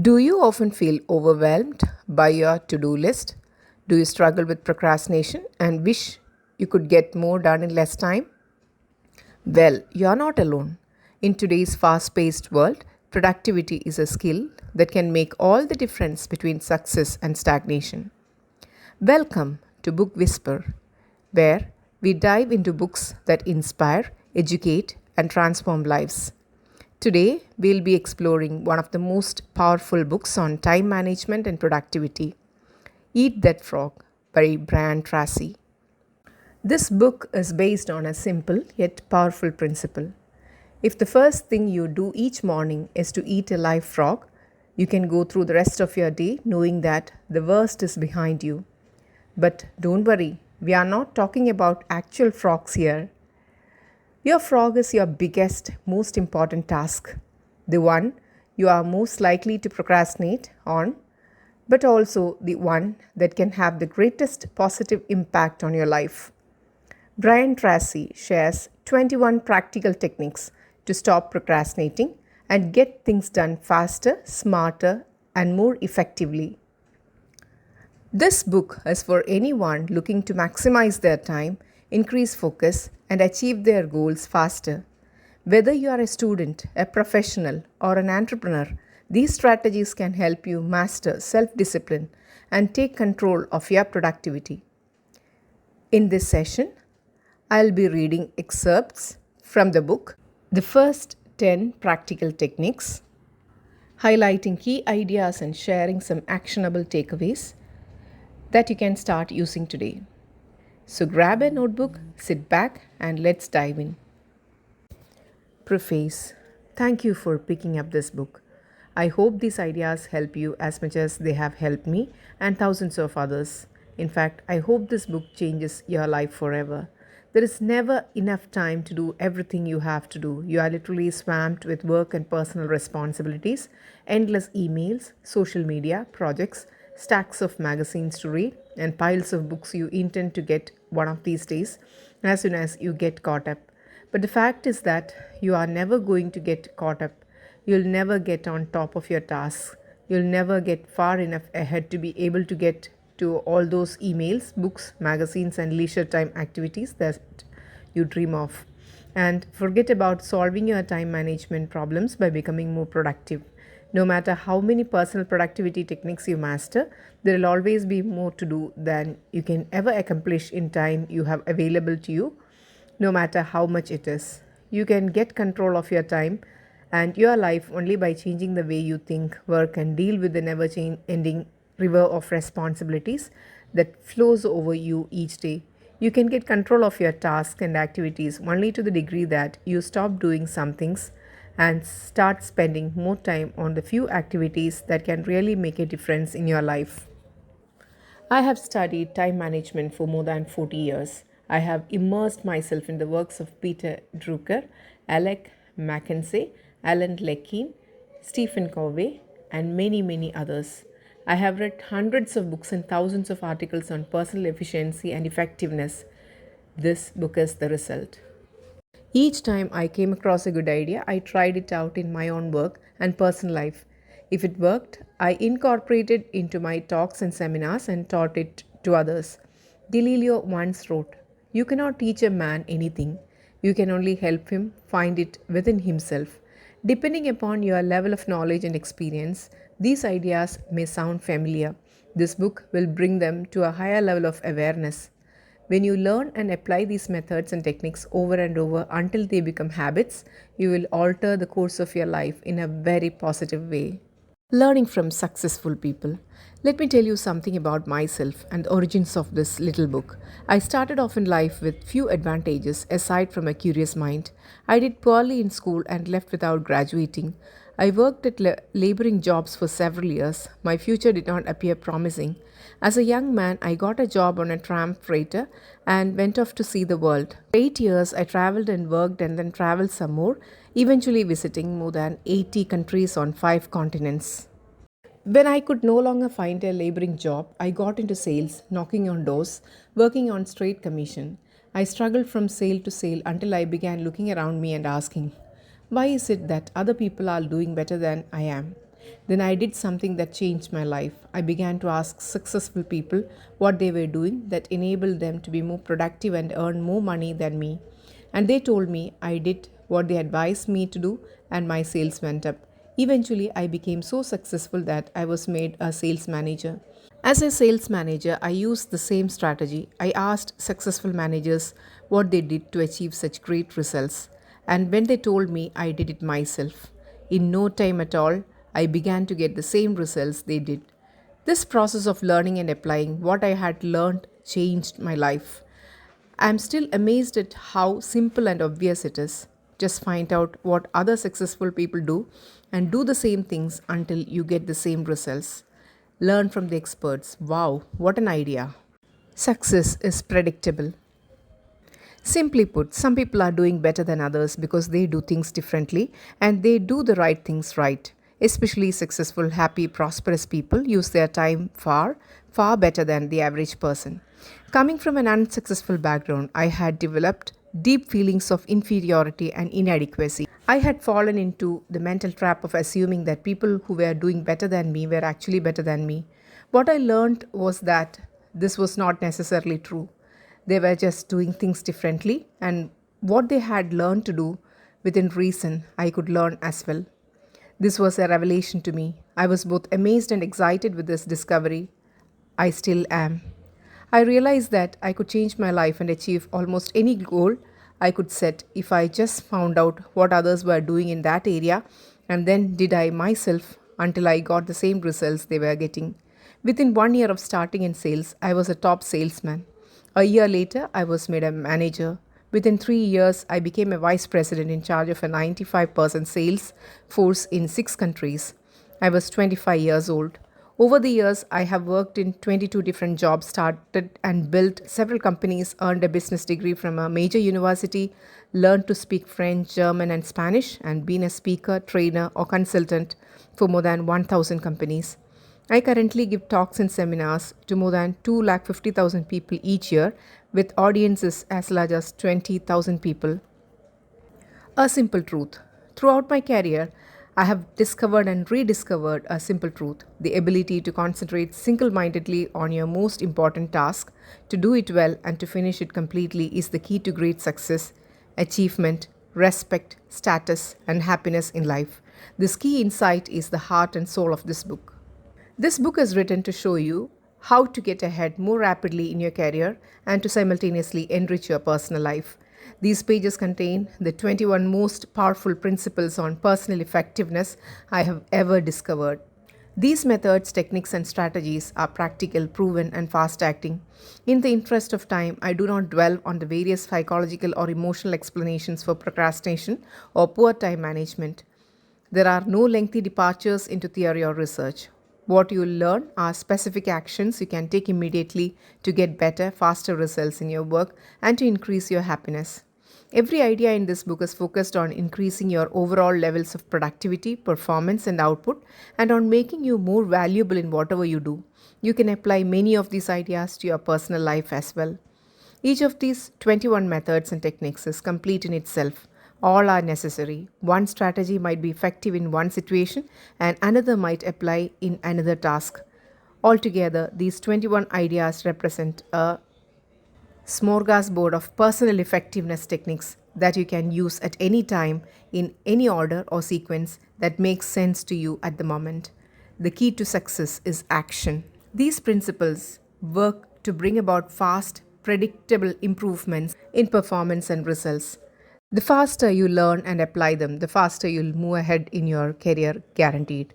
Do you often feel overwhelmed by your to do list? Do you struggle with procrastination and wish you could get more done in less time? Well, you're not alone. In today's fast paced world, productivity is a skill that can make all the difference between success and stagnation. Welcome to Book Whisper, where we dive into books that inspire, educate, and transform lives. Today, we'll be exploring one of the most powerful books on time management and productivity, Eat That Frog by Brian Tracy. This book is based on a simple yet powerful principle. If the first thing you do each morning is to eat a live frog, you can go through the rest of your day knowing that the worst is behind you. But don't worry, we are not talking about actual frogs here. Your frog is your biggest, most important task, the one you are most likely to procrastinate on, but also the one that can have the greatest positive impact on your life. Brian Tracy shares 21 practical techniques to stop procrastinating and get things done faster, smarter, and more effectively. This book is for anyone looking to maximize their time, increase focus, and achieve their goals faster. Whether you are a student, a professional, or an entrepreneur, these strategies can help you master self discipline and take control of your productivity. In this session, I'll be reading excerpts from the book, The First 10 Practical Techniques, highlighting key ideas and sharing some actionable takeaways that you can start using today. So grab a notebook, sit back, and let's dive in. Preface. Thank you for picking up this book. I hope these ideas help you as much as they have helped me and thousands of others. In fact, I hope this book changes your life forever. There is never enough time to do everything you have to do. You are literally swamped with work and personal responsibilities, endless emails, social media, projects, stacks of magazines to read, and piles of books you intend to get one of these days as soon as you get caught up. But the fact is that you are never going to get caught up. You'll never get on top of your tasks. You'll never get far enough ahead to be able to get to all those emails, books, magazines, and leisure time activities that you dream of. And forget about solving your time management problems by becoming more productive. No matter how many personal productivity techniques you master, there will always be more to do than you can ever accomplish in time you have available to you, no matter how much it is. You can get control of your time and your life only by changing the way you think, work, and deal with the never ending river of responsibilities that flows over you each day. You can get control of your tasks and activities only to the degree that you stop doing some things and start spending more time on the few activities that can really make a difference in your life. I have studied time management for more than 40 years. I have immersed myself in the works of Peter Drucker, Alec McKinsey, Alan Leckie, Stephen Covey, and many others. I have read hundreds of books and thousands of articles on personal efficiency and effectiveness. This book is the result. Each time I came across a good idea, I tried it out in my own work and personal life. If it worked, I incorporated it into my talks and seminars and taught it to others. Galileo once wrote, "You cannot teach a man anything. You can only help him find it within himself." Depending upon your level of knowledge and experience, these ideas may sound familiar. This book will bring them to a higher level of awareness. When you learn and apply these methods and techniques over and over until they become habits, you will alter the course of your life in a very positive way. Learning from successful people. Let me tell you something about myself and the origins of this little book. I started off in life with few advantages aside from a curious mind. I did poorly in school and left without graduating. I worked at laboring jobs for several years. My future did not appear promising. As a young man, I got a job on a tram freighter and went off to see the world. For 8 years, I traveled and worked and then traveled some more, eventually visiting more than 80 countries on 5 continents. When I could no longer find a laboring job, I got into sales, knocking on doors, working on straight commission. I struggled from sale to sale until I began looking around me and asking, why is it that other people are doing better than I am? Then I did something that changed my life. I began to ask successful people what they were doing that enabled them to be more productive and earn more money than me. And they told me I did what they advised me to do, and my sales went up. Eventually, I became so successful that I was made a sales manager. As a sales manager, I used the same strategy. I asked successful managers what they did to achieve such great results, and when they told me, I did it myself. In no time at all, I began to get the same results they did. This process of learning and applying what I had learned changed my life. I am still amazed at how simple and obvious it is. Just find out what other successful people do and do the same things until you get the same results. Learn from the experts. Wow, what an idea! Success is predictable. Simply put, some people are doing better than others because they do things differently and they do the right things right. Especially successful, happy, prosperous people use their time far better than the average person. Coming from an unsuccessful background, I had developed deep feelings of inferiority and inadequacy. I had fallen into the mental trap of assuming that people who were doing better than me were actually better than me. What I learned was that this was not necessarily true. They were just doing things differently, and what they had learned to do within reason, I could learn as well. This was a revelation to me. I was both amazed and excited with this discovery. I still am. I realized that I could change my life and achieve almost any goal I could set if I just found out what others were doing in that area and then did I myself until I got the same results they were getting. Within 1 year of starting in sales, I was a top salesman. A year later, I was made a manager. Within 3 years, I became a vice president in charge of a 95% sales force in 6 countries. I was 25 years old. Over the years, I have worked in 22 different jobs, started and built several companies, earned a business degree from a major university, learned to speak French, German, and Spanish, and been a speaker, trainer, or consultant for more than 1,000 companies. I currently give talks and seminars to more than 250,000 people each year, with audiences as large as 20,000 people. A simple truth. Throughout my career, I have discovered and rediscovered a simple truth: the ability to concentrate single mindedly on your most important task, to do it well, and to finish it completely is the key to great success, achievement, respect, status, and happiness in life. This key insight is the heart and soul of this book. This book is written to show you how to get ahead more rapidly in your career and to simultaneously enrich your personal life. These pages contain the 21 most powerful principles on personal effectiveness I have ever discovered. These methods, techniques, and strategies are practical, proven, and fast acting. In the interest of time, I do not dwell on the various psychological or emotional explanations for procrastination or poor time management. There are no lengthy departures into theory or research. What you will learn are specific actions you can take immediately to get better, faster results in your work and to increase your happiness. Every idea in this book is focused on increasing your overall levels of productivity, performance, and output, and on making you more valuable in whatever you do. You can apply many of these ideas to your personal life as well. Each of these 21 methods and techniques is complete in itself. All are necessary. One strategy might be effective in one situation and another might apply in another task. Altogether, these 21 ideas represent a smorgasbord of personal effectiveness techniques that you can use at any time in any order or sequence that makes sense to you at the moment. The key to success is action. These principles work to bring about fast, predictable improvements in performance and results. The faster you learn and apply them, the faster you'll move ahead in your career, guaranteed.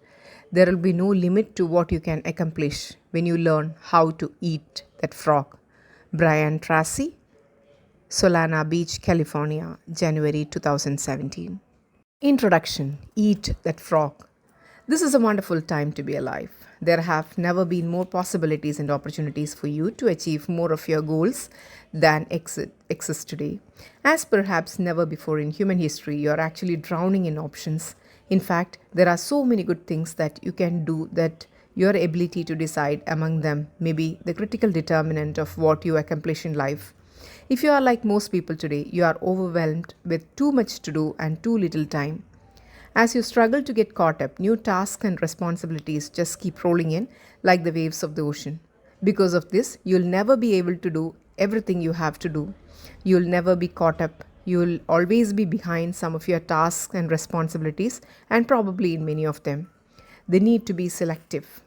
There will be no limit to what you can accomplish when you learn how to eat that frog. Brian Tracy, Solana Beach, California, January 2017. Introduction: Eat that frog. This is a wonderful time to be alive. There have never been more possibilities and opportunities for you to achieve more of your goals than exist today. As perhaps never before in human history, you are actually drowning in options. In fact, there are so many good things that you can do that your ability to decide among them may be the critical determinant of what you accomplish in life. If you are like most people today, you are overwhelmed with too much to do and too little time. As you struggle to get caught up, new tasks and responsibilities just keep rolling in like the waves of the ocean. Because of this, you'll never be able to do everything you have to do. You'll never be caught up. You'll always be behind some of your tasks and responsibilities, and probably in many of them. They need to be selective.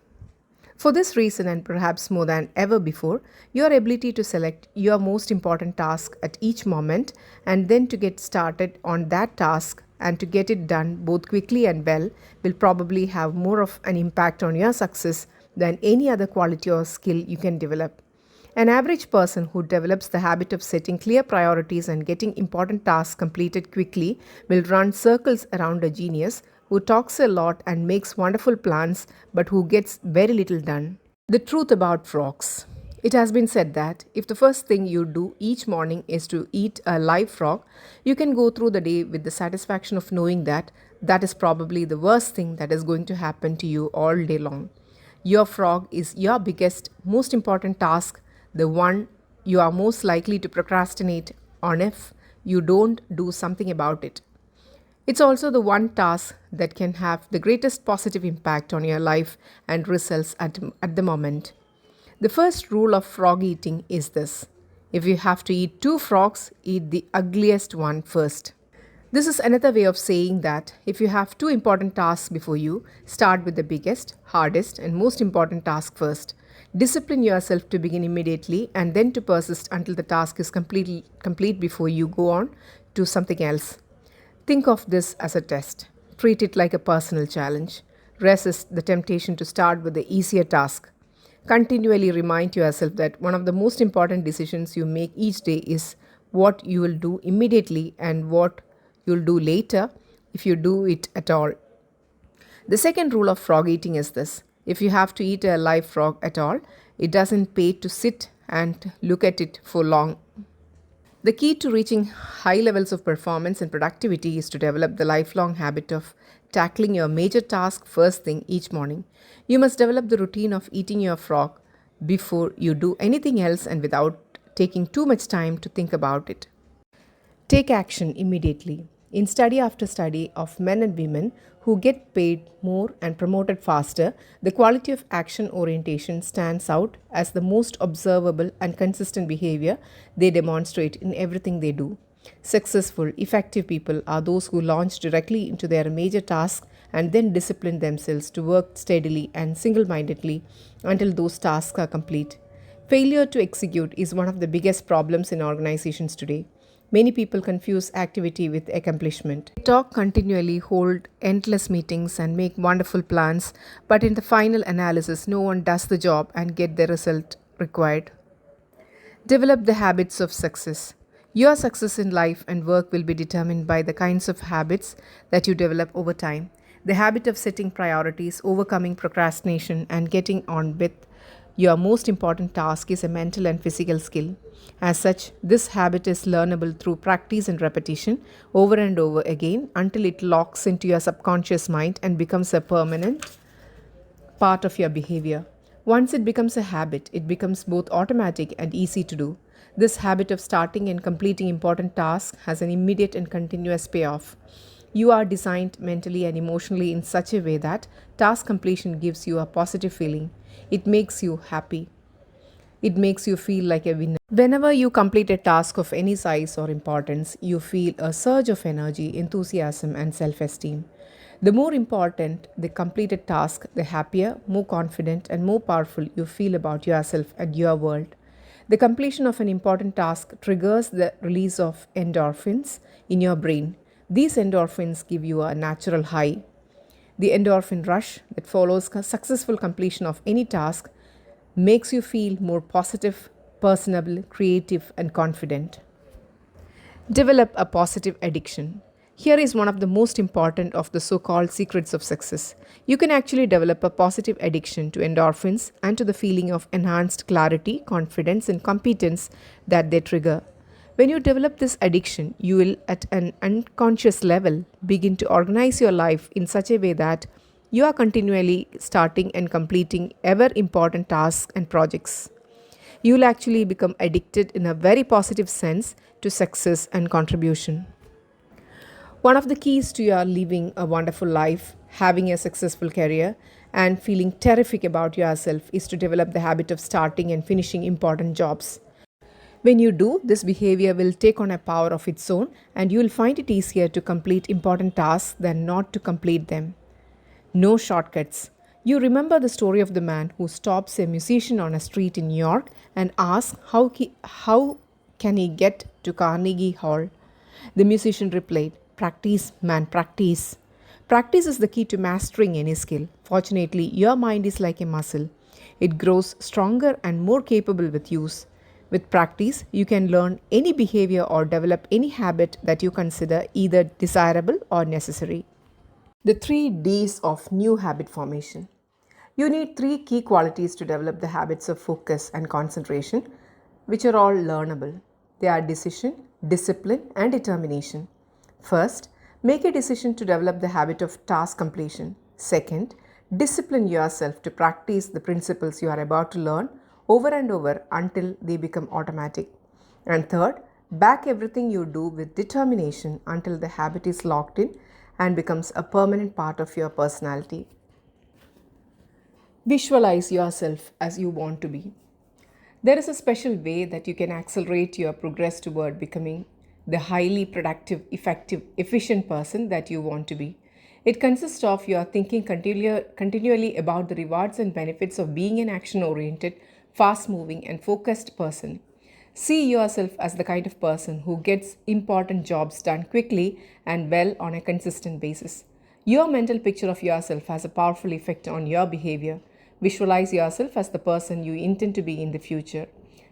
For this reason, and perhaps more than ever before, your ability to select your most important task at each moment and then to get started on that task and to get it done both quickly and well will probably have more of an impact on your success than any other quality or skill you can develop. An average person who develops the habit of setting clear priorities and getting important tasks completed quickly will run circles around a genius who talks a lot and makes wonderful plans but who gets very little done. The truth about frogs. It has been said that if the first thing you do each morning is to eat a live frog, you can go through the day with the satisfaction of knowing that that is probably the worst thing that is going to happen to you all day long. Your frog is your biggest, most important task, the one you are most likely to procrastinate on if you don't do something about it. It's also the one task that can have the greatest positive impact on your life and results at the moment. The first rule of frog eating is this: if you have to eat two frogs, eat the ugliest one first. This is another way of saying that if you have two important tasks before you, start with the biggest, hardest, and most important task first. Discipline yourself to begin immediately and then to persist until the task is complete before you go on to something else. Think of this as a test. Treat it like a personal challenge. Resist the temptation to start with the easier task. Continually remind yourself that one of the most important decisions you make each day is what you will do immediately and what you'll do later if you do it at all. The second rule of frog eating is this: if you have to eat a live frog at all, it doesn't pay to sit and look at it for long. The key to reaching high levels of performance and productivity is to develop the lifelong habit of tackling your major task first thing each morning. You must develop the routine of eating your frog before you do anything else and without taking too much time to think about it. Take action immediately. In study after study of men and women who get paid more and promoted faster, the quality of action orientation stands out as the most observable and consistent behavior they demonstrate in everything they do. Successful, effective people are those who launch directly into their major task and then discipline themselves to work steadily and single mindedly until those tasks are complete. Failure to execute is one of the biggest problems in organizations today. Many people confuse activity with accomplishment. They talk continually, hold endless meetings, and make wonderful plans, but in the final analysis, no one does the job and get the result required. Develop the habits of success. Your success in life and work will be determined by the kinds of habits that you develop over time. The habit of setting priorities, overcoming procrastination, and getting on with your most important task is a mental and physical skill. As such, this habit is learnable through practice and repetition over and over again until it locks into your subconscious mind and becomes a permanent part of your behavior. Once it becomes a habit, it becomes both automatic and easy to do. This habit of starting and completing important tasks has an immediate and continuous payoff. You are designed mentally and emotionally in such a way that task completion gives you a positive feeling. It makes you happy. It makes you feel like a winner. Whenever you complete a task of any size or importance, you feel a surge of energy, enthusiasm, and self esteem. The more important the completed task, the happier, more confident, and more powerful you feel about yourself and your world. The completion of an important task triggers the release of endorphins in your brain. These endorphins give you a natural high. The endorphin rush that follows successful completion of any task makes you feel more positive, personable, creative, and confident. Develop a positive addiction. Here is one of the most important of the so-called secrets of success. You can actually develop a positive addiction to endorphins and to the feeling of enhanced clarity, confidence, and competence that they trigger. When you develop this addiction, you will, at an unconscious level, begin to organize your life in such a way that you are continually starting and completing ever important tasks and projects. You will actually become addicted in a very positive sense to success and contribution. One of the keys to your living a wonderful life, having a successful career, and feeling terrific about yourself is to develop the habit of starting and finishing important jobs. When you do, this behavior will take on a power of its own, and you will find it easier to complete important tasks than not to complete them. No shortcuts. You remember the story of the man who stops a musician on a street in New York and asks how can he get to Carnegie Hall. The musician replied, "Practice, man, practice." Practice is the key to mastering any skill. Fortunately, your mind is like a muscle. It grows stronger and more capable with use. With practice, you can learn any behavior or develop any habit that you consider either desirable or necessary. The 3 Ds of new habit formation. You need 3 key qualities to develop the habits of focus and concentration, which are all learnable. They are decision, discipline, and determination. First, make a decision to develop the habit of task completion. Second, discipline yourself to practice the principles you are about to learn over and over until they become automatic. And third, back everything you do with determination until the habit is locked in and becomes a permanent part of your personality. Visualize yourself as you want to be. There is a special way that you can accelerate your progress toward becoming the highly productive, effective, efficient person that you want to be. It consists of your thinking continually about the rewards and benefits of being an action oriented, fast moving, and focused person. See yourself as the kind of person who gets important jobs done quickly and well on a consistent basis. Your mental picture of yourself has a powerful effect on your behavior. Visualize yourself as the person you intend to be in the future.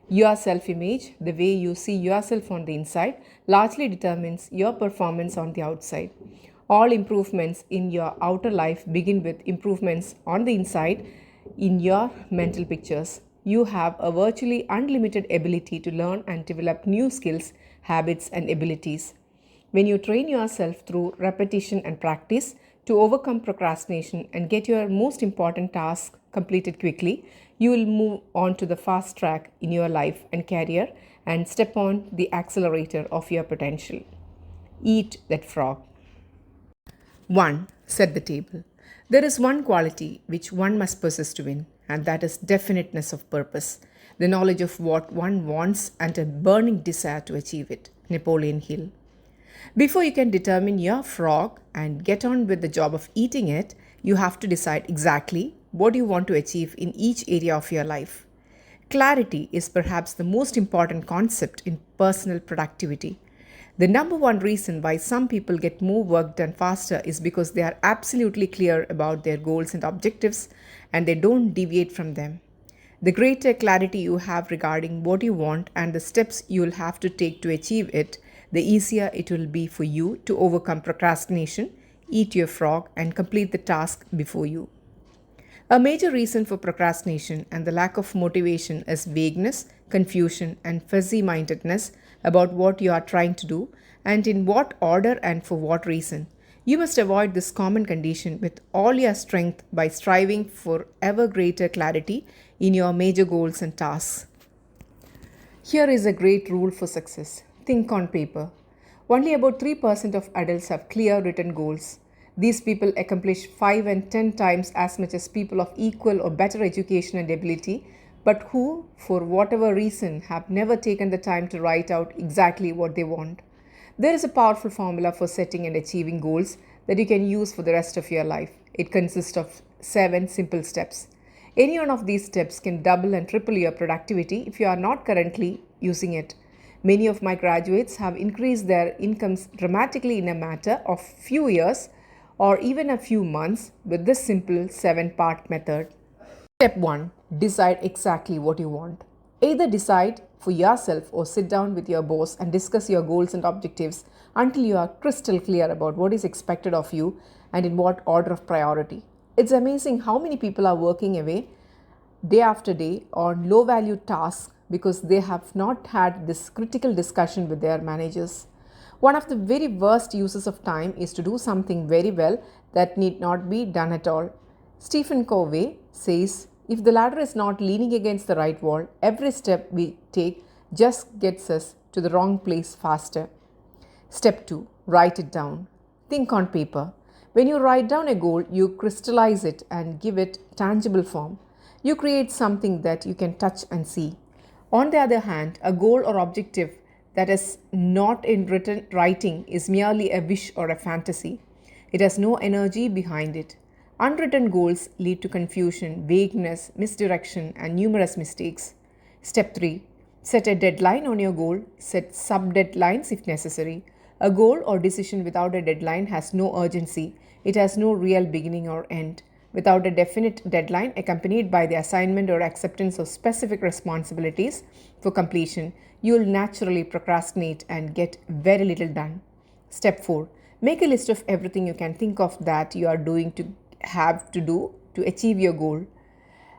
Your self image, the way you see yourself on the inside, largely determines your performance on the outside. All improvements in your outer life begin with improvements on the inside in your mental pictures. You have a virtually unlimited ability to learn and develop new skills, habits, and abilities. When you train yourself through repetition and practice to overcome procrastination and get your most important task completed quickly, you will move on to the fast track in your life and career and step on the accelerator of your potential. Eat that frog. 1. Set the table. There is one quality which one must possess to win, and that is definiteness of purpose, the knowledge of what one wants and a burning desire to achieve it. Napoleon Hill. Before you can determine your frog and get on with the job of eating it, you have to decide exactly what you want to achieve in each area of your life. Clarity is perhaps the most important concept in personal productivity. The number one reason why some people get more work done faster is because they are absolutely clear about their goals and objectives and they don't deviate from them. The greater clarity you have regarding what you want and the steps you will have to take to achieve it, the easier it will be for you to overcome procrastination, eat your frog, and complete the task before you. A major reason for procrastination and the lack of motivation is vagueness, confusion, and fuzzy mindedness about what you are trying to do and in what order and for what reason. You must avoid this common condition with all your strength by striving for ever greater clarity in your major goals and tasks. Here is a great rule for success. Think on paper. Only about 3% of adults have clear written goals. These people accomplish 5 and 10 times as much as people of equal or better education and ability, but who, for whatever reason, have never taken the time to write out exactly what they want. There is a powerful formula for setting and achieving goals that you can use for the rest of your life. It consists of 7 simple steps. Any one of these steps can double and triple your productivity if you are not currently using it. Many of my graduates have increased their incomes dramatically in a matter of few years or even a few months with this simple 7-part method. Step 1. Decide exactly what you want. Either decide for yourself or sit down with your boss and discuss your goals and objectives until you are crystal clear about what is expected of you and in what order of priority. It's amazing how many people are working away day after day on low value tasks because they have not had this critical discussion with their managers. One of the very worst uses of time is to do something very well that need not be done at all. Stephen Covey says, if the ladder is not leaning against the right wall, every step we take just gets us to the wrong place faster. Step 2. Write it down. Think on paper. When you write down a goal, you crystallize it and give it tangible form. You create something that you can touch and see. On the other hand, a goal or objective that is not in written writing is merely a wish or a fantasy. It has no energy behind it. Unwritten goals lead to confusion, vagueness, misdirection, and numerous mistakes. Step 3. Set a deadline on your goal. Set sub deadlines if necessary. A goal or decision without a deadline has no urgency. It has no real beginning or end. Without a definite deadline accompanied by the assignment or acceptance of specific responsibilities for completion, you will naturally procrastinate and get very little done. Step 4. Make a list of everything you can think of that you are doing to have to do to achieve your goal.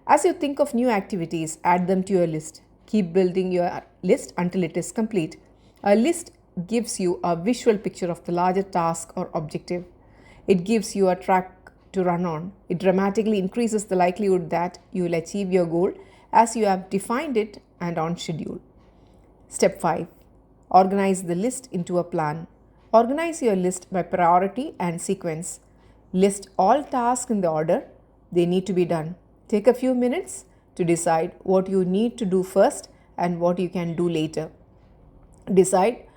As you think of new activities, add them to your list. Keep building your list until it is complete. A list gives you a visual picture of the larger task or objective. It gives you a track to run on. It dramatically increases the likelihood that you will achieve your goal as you have defined it and on schedule. Step 5. Organize the list into a plan. Organize your list by priority and sequence. List all tasks in the order they need to be done. Take a few minutes to decide what you need to do first and what you can do later. Decide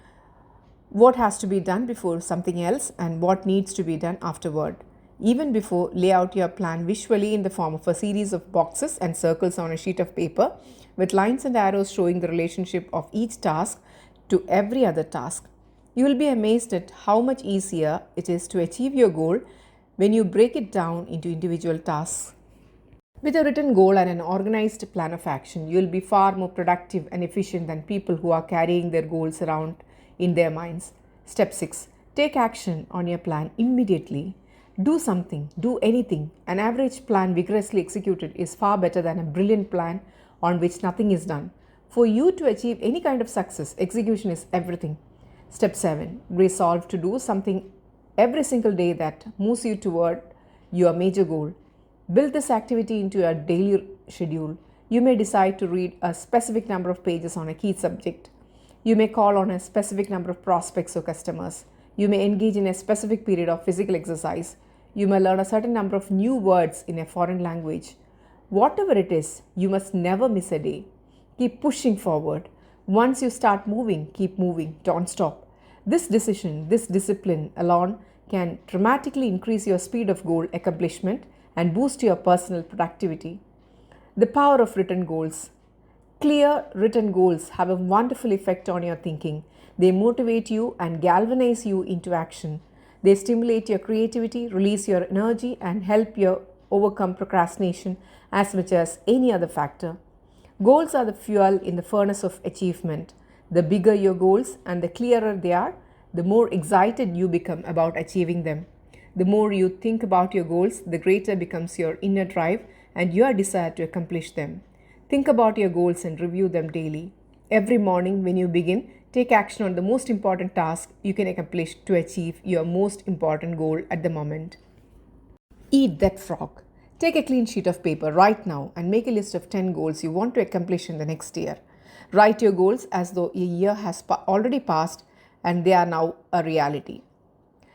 what has to be done before something else and what needs to be done afterward. Even before, lay out your plan visually in the form of a series of boxes and circles on a sheet of paper with lines and arrows showing the relationship of each task to every other task. You will be amazed at how much easier it is to achieve your goal when you break it down into individual tasks. With a written goal and an organized plan of action, you will be far more productive and efficient than people who are carrying their goals around in their minds. Step 6. Take action on your plan immediately. Do something, do anything. An average plan vigorously executed is far better than a brilliant plan on which nothing is done. For you to achieve any kind of success, execution is everything. Step 7. Resolve to do something every single day that moves you toward your major goal. Build this activity into your daily schedule. You may decide to read a specific number of pages on a key subject. You may call on a specific number of prospects or customers. You may engage in a specific period of physical exercise. You may learn a certain number of new words in a foreign language. Whatever it is, you must never miss a day. Keep pushing forward. Once you start moving, keep moving. Don't stop. This decision, this discipline alone can dramatically increase your speed of goal accomplishment and boost your personal productivity. The power of written goals. Clear written goals have a wonderful effect on your thinking. They motivate you and galvanize you into action. They stimulate your creativity, release your energy, and help you overcome procrastination as much as any other factor. Goals are the fuel in the furnace of achievement. The bigger your goals and the clearer they are, the more excited you become about achieving them. The more you think about your goals, the greater becomes your inner drive and your desire to accomplish them. Think about your goals and review them daily. Every morning when you begin, take action on the most important task you can accomplish to achieve your most important goal at the moment. Eat that frog. Take a clean sheet of paper right now and make a list of 10 goals you want to accomplish in the next year. Write your goals as though a year has already passed and they are now a reality.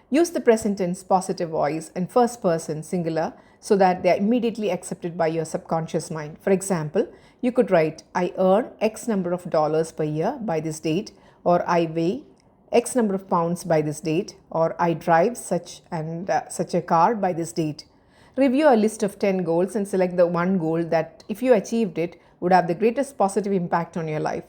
Use the present tense positive voice and first person singular so that they are immediately accepted by your subconscious mind. For example, you could write, I earn X number of dollars per year by this date, or I weigh X number of pounds by this date, or I drive such and such a car by this date. Review a list of 10 goals and select the one goal that, if you achieved it, would have the greatest positive impact on your life.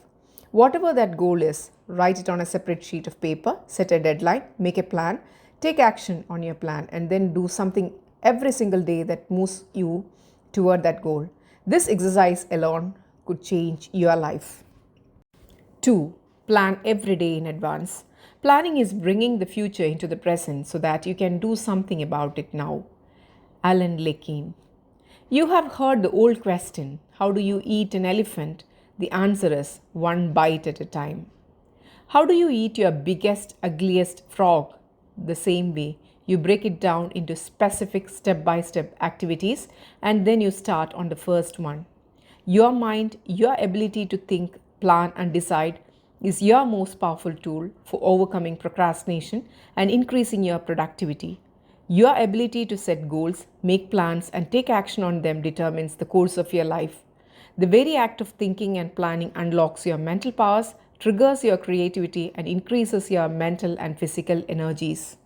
Whatever that goal is, write it on a separate sheet of paper, set a deadline, make a plan, take action on your plan, and then do something every single day that moves you toward that goal. This exercise alone could change your life. 2. Plan every day in advance. Planning is bringing the future into the present so that you can do something about it now. Alan Lakin. You have heard the old question, how do you eat an elephant? The answer is one bite at a time. How do you eat your biggest, ugliest frog? The same way. You break it down into specific step-by-step activities and then you start on the first one. Your mind, your ability to think, plan and decide is your most powerful tool for overcoming procrastination and increasing your productivity. Your ability to set goals, make plans, and take action on them determines the course of your life. The very act of thinking and planning unlocks your mental powers, triggers your creativity, and increases your mental and physical energies.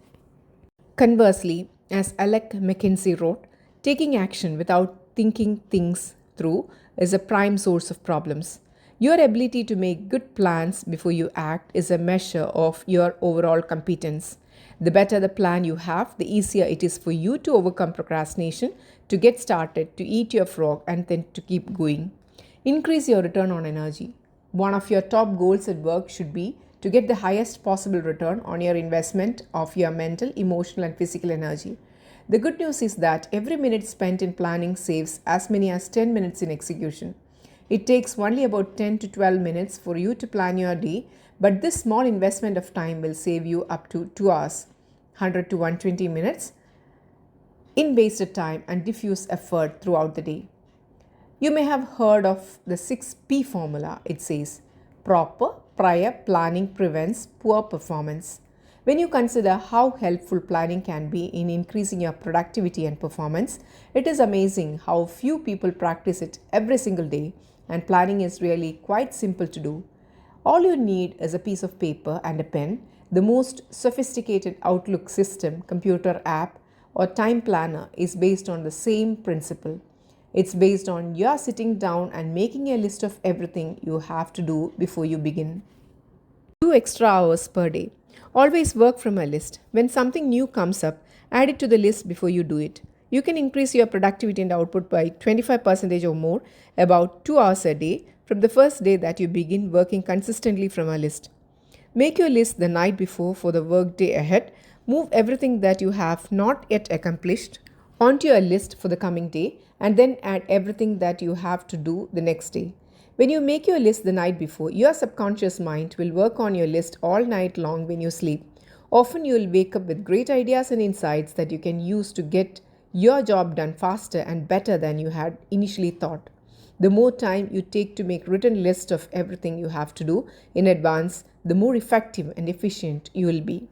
Conversely, as Alec McKinsey wrote, taking action without thinking things through is a prime source of problems. Your ability to make good plans before you act is a measure of your overall competence. The better the plan you have, the easier it is for you to overcome procrastination, to get started, to eat your frog, and then to keep going. Increase your return on energy. One of your top goals at work should be to get the highest possible return on your investment of your mental, emotional, and physical energy. The good news is that every minute spent in planning saves as many as 10 minutes in execution. It takes only about 10 to 12 minutes for you to plan your day, but this small investment of time will save you up to 2 hours, 100 to 120 minutes in wasted time and diffuse effort throughout the day. You may have heard of the 6P formula. It says proper prior planning prevents poor performance. When you consider how helpful planning can be in increasing your productivity and performance, it is amazing how few people practice it every single day, and planning is really quite simple to do. All you need is a piece of paper and a pen. The most sophisticated Outlook system, computer app, or time planner is based on the same principle. It's based on your sitting down and making a list of everything you have to do before you begin. 2 extra hours per day. Always work from a list. When something new comes up, add it to the list before you do it. You can increase your productivity and output by 25% or more, about 2 hours a day, from the first day that you begin working consistently from a list. Make your list the night before for the work day ahead. Move everything that you have not yet accomplished onto your list for the coming day, and then add everything that you have to do the next day. When you make your list the night before, your subconscious mind will work on your list all night long when you sleep. Often you will wake up with great ideas and insights that you can use to get your job done faster and better than you had initially thought. The more time you take to make written list of everything you have to do in advance, the more effective and efficient you will be.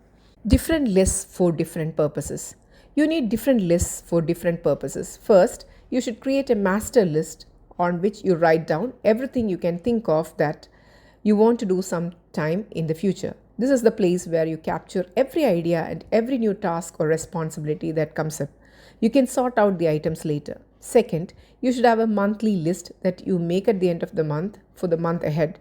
Different lists for different purposes. You need different lists for different purposes. First, you should create a master list on which you write down everything you can think of that you want to do sometime in the future. This is the place where you capture every idea and every new task or responsibility that comes up. You can sort out the items later. Second, you should have a monthly list that you make at the end of the month for the month ahead.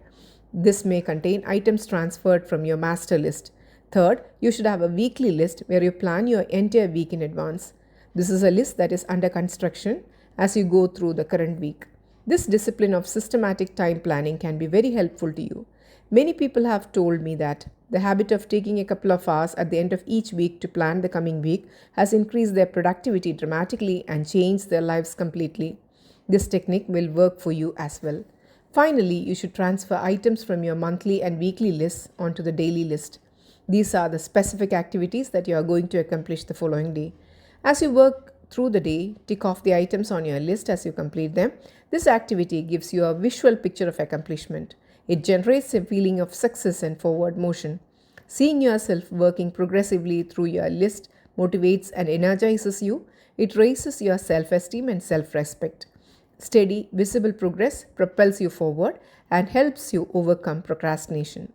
This may contain items transferred from your master list. Third, you should have a weekly list where you plan your entire week in advance. This is a list that is under construction as you go through the current week. This discipline of systematic time planning can be very helpful to you. Many people have told me that the habit of taking a couple of hours at the end of each week to plan the coming week has increased their productivity dramatically and changed their lives completely. This technique will work for you as well. Finally, you should transfer items from your monthly and weekly lists onto the daily list. These are the specific activities that you are going to accomplish the following day. As you work through the day, tick off the items on your list as you complete them. This activity gives you a visual picture of accomplishment. It generates a feeling of success and forward motion. Seeing yourself working progressively through your list motivates and energizes you. It raises your self-esteem and self-respect. Steady, visible progress propels you forward and helps you overcome procrastination.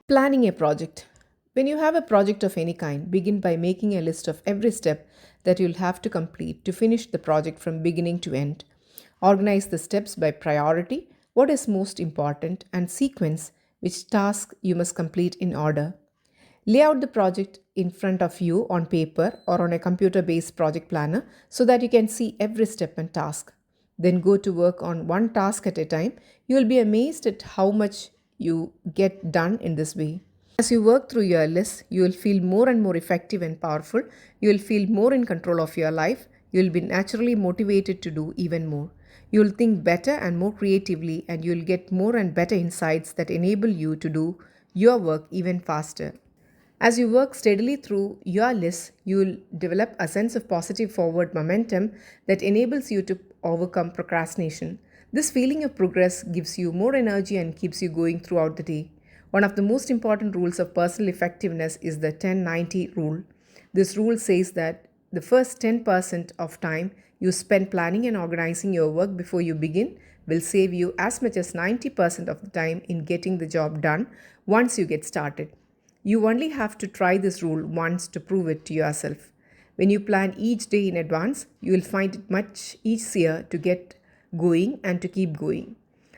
Planning a project. When you have a project of any kind, begin by making a list of every step that you'll have to complete to finish the project from beginning to end. Organize the steps by priority, what is most important, and sequence which task you must complete in order. Lay out the project in front of you on paper or on a computer based project planner so that you can see every step and task. Then go to work on one task at a time. You will be amazed at how much you get done in this way. As you work through your list, you will feel more and more effective and powerful. You will feel more in control of your life. You will be naturally motivated to do even more. You will think better and more creatively, and you will get more and better insights that enable you to do your work even faster. As you work steadily through your list, you will develop a sense of positive forward momentum that enables you to overcome procrastination. This feeling of progress gives you more energy and keeps you going throughout the day. One of the most important rules of personal effectiveness is the 10-90 rule. This rule says that the first 10% of time you spend planning and organizing your work before you begin will save you as much as 90% of the time in getting the job done once you get started. You only have to try this rule once to prove it to yourself. When you plan each day in advance, you will find it much easier to get going and to keep going.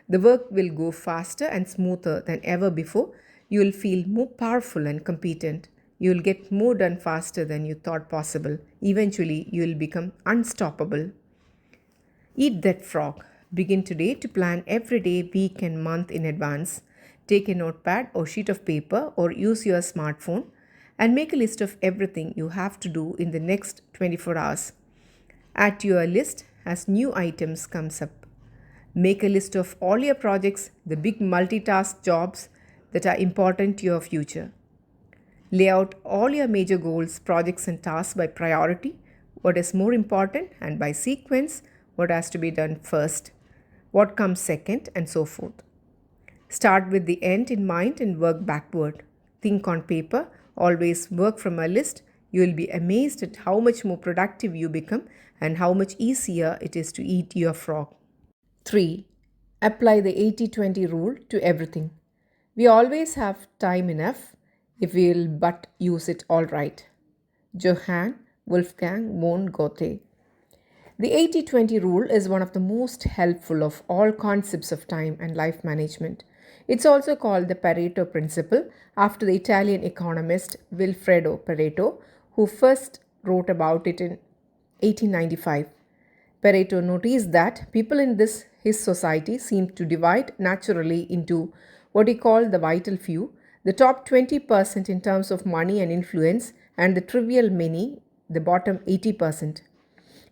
The work will go faster and smoother than ever before. You will feel more powerful and competent. You will get more done faster than you thought possible. Eventually, you will become unstoppable. Eat that frog. Begin today to plan every day, week, and month in advance. Take a notepad or sheet of paper or use your smartphone and make a list of everything you have to do in the next 24 hours. Add to your list as new items comes up. Make a list of all your projects, the big multitask jobs that are important to your future. Lay out all your major goals, projects, and tasks by priority, what is more important, and by sequence, what has to be done first, what comes second, and so forth. Start with the end in mind and work backward. Think on paper, always work from a list. You will be amazed at how much more productive you become and how much easier it is to eat your frog. 3. Apply the 80-20 rule to everything. We always have time enough if we will but use it all right. Johann Wolfgang von Goethe. The 80-20 rule is one of the most helpful of all concepts of time and life management. It's also called the Pareto principle after the Italian economist Vilfredo Pareto, who first wrote about it in 1895. Pareto noticed that people in his society seemed to divide naturally into what he called the vital few, the top 20% in terms of money and influence, and the trivial many, the bottom 80%.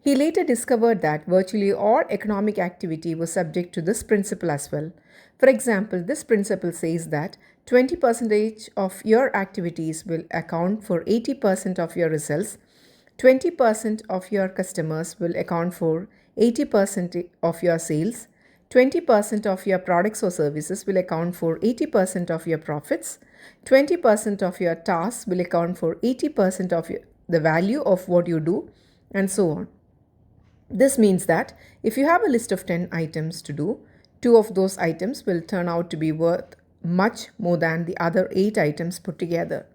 He later discovered that virtually all economic activity was subject to this principle as well. For example, this principle says that 20% of your activities will account for 80% of your results, 20% of your customers will account for 80% of your sales, 20% of your products or services will account for 80% of your profits, 20% of your tasks will account for 80% of the value of what you do, and so on. This means that if you have a list of 10 items to do, 2 of those items will turn out to be worth much more than the other 8 items put together.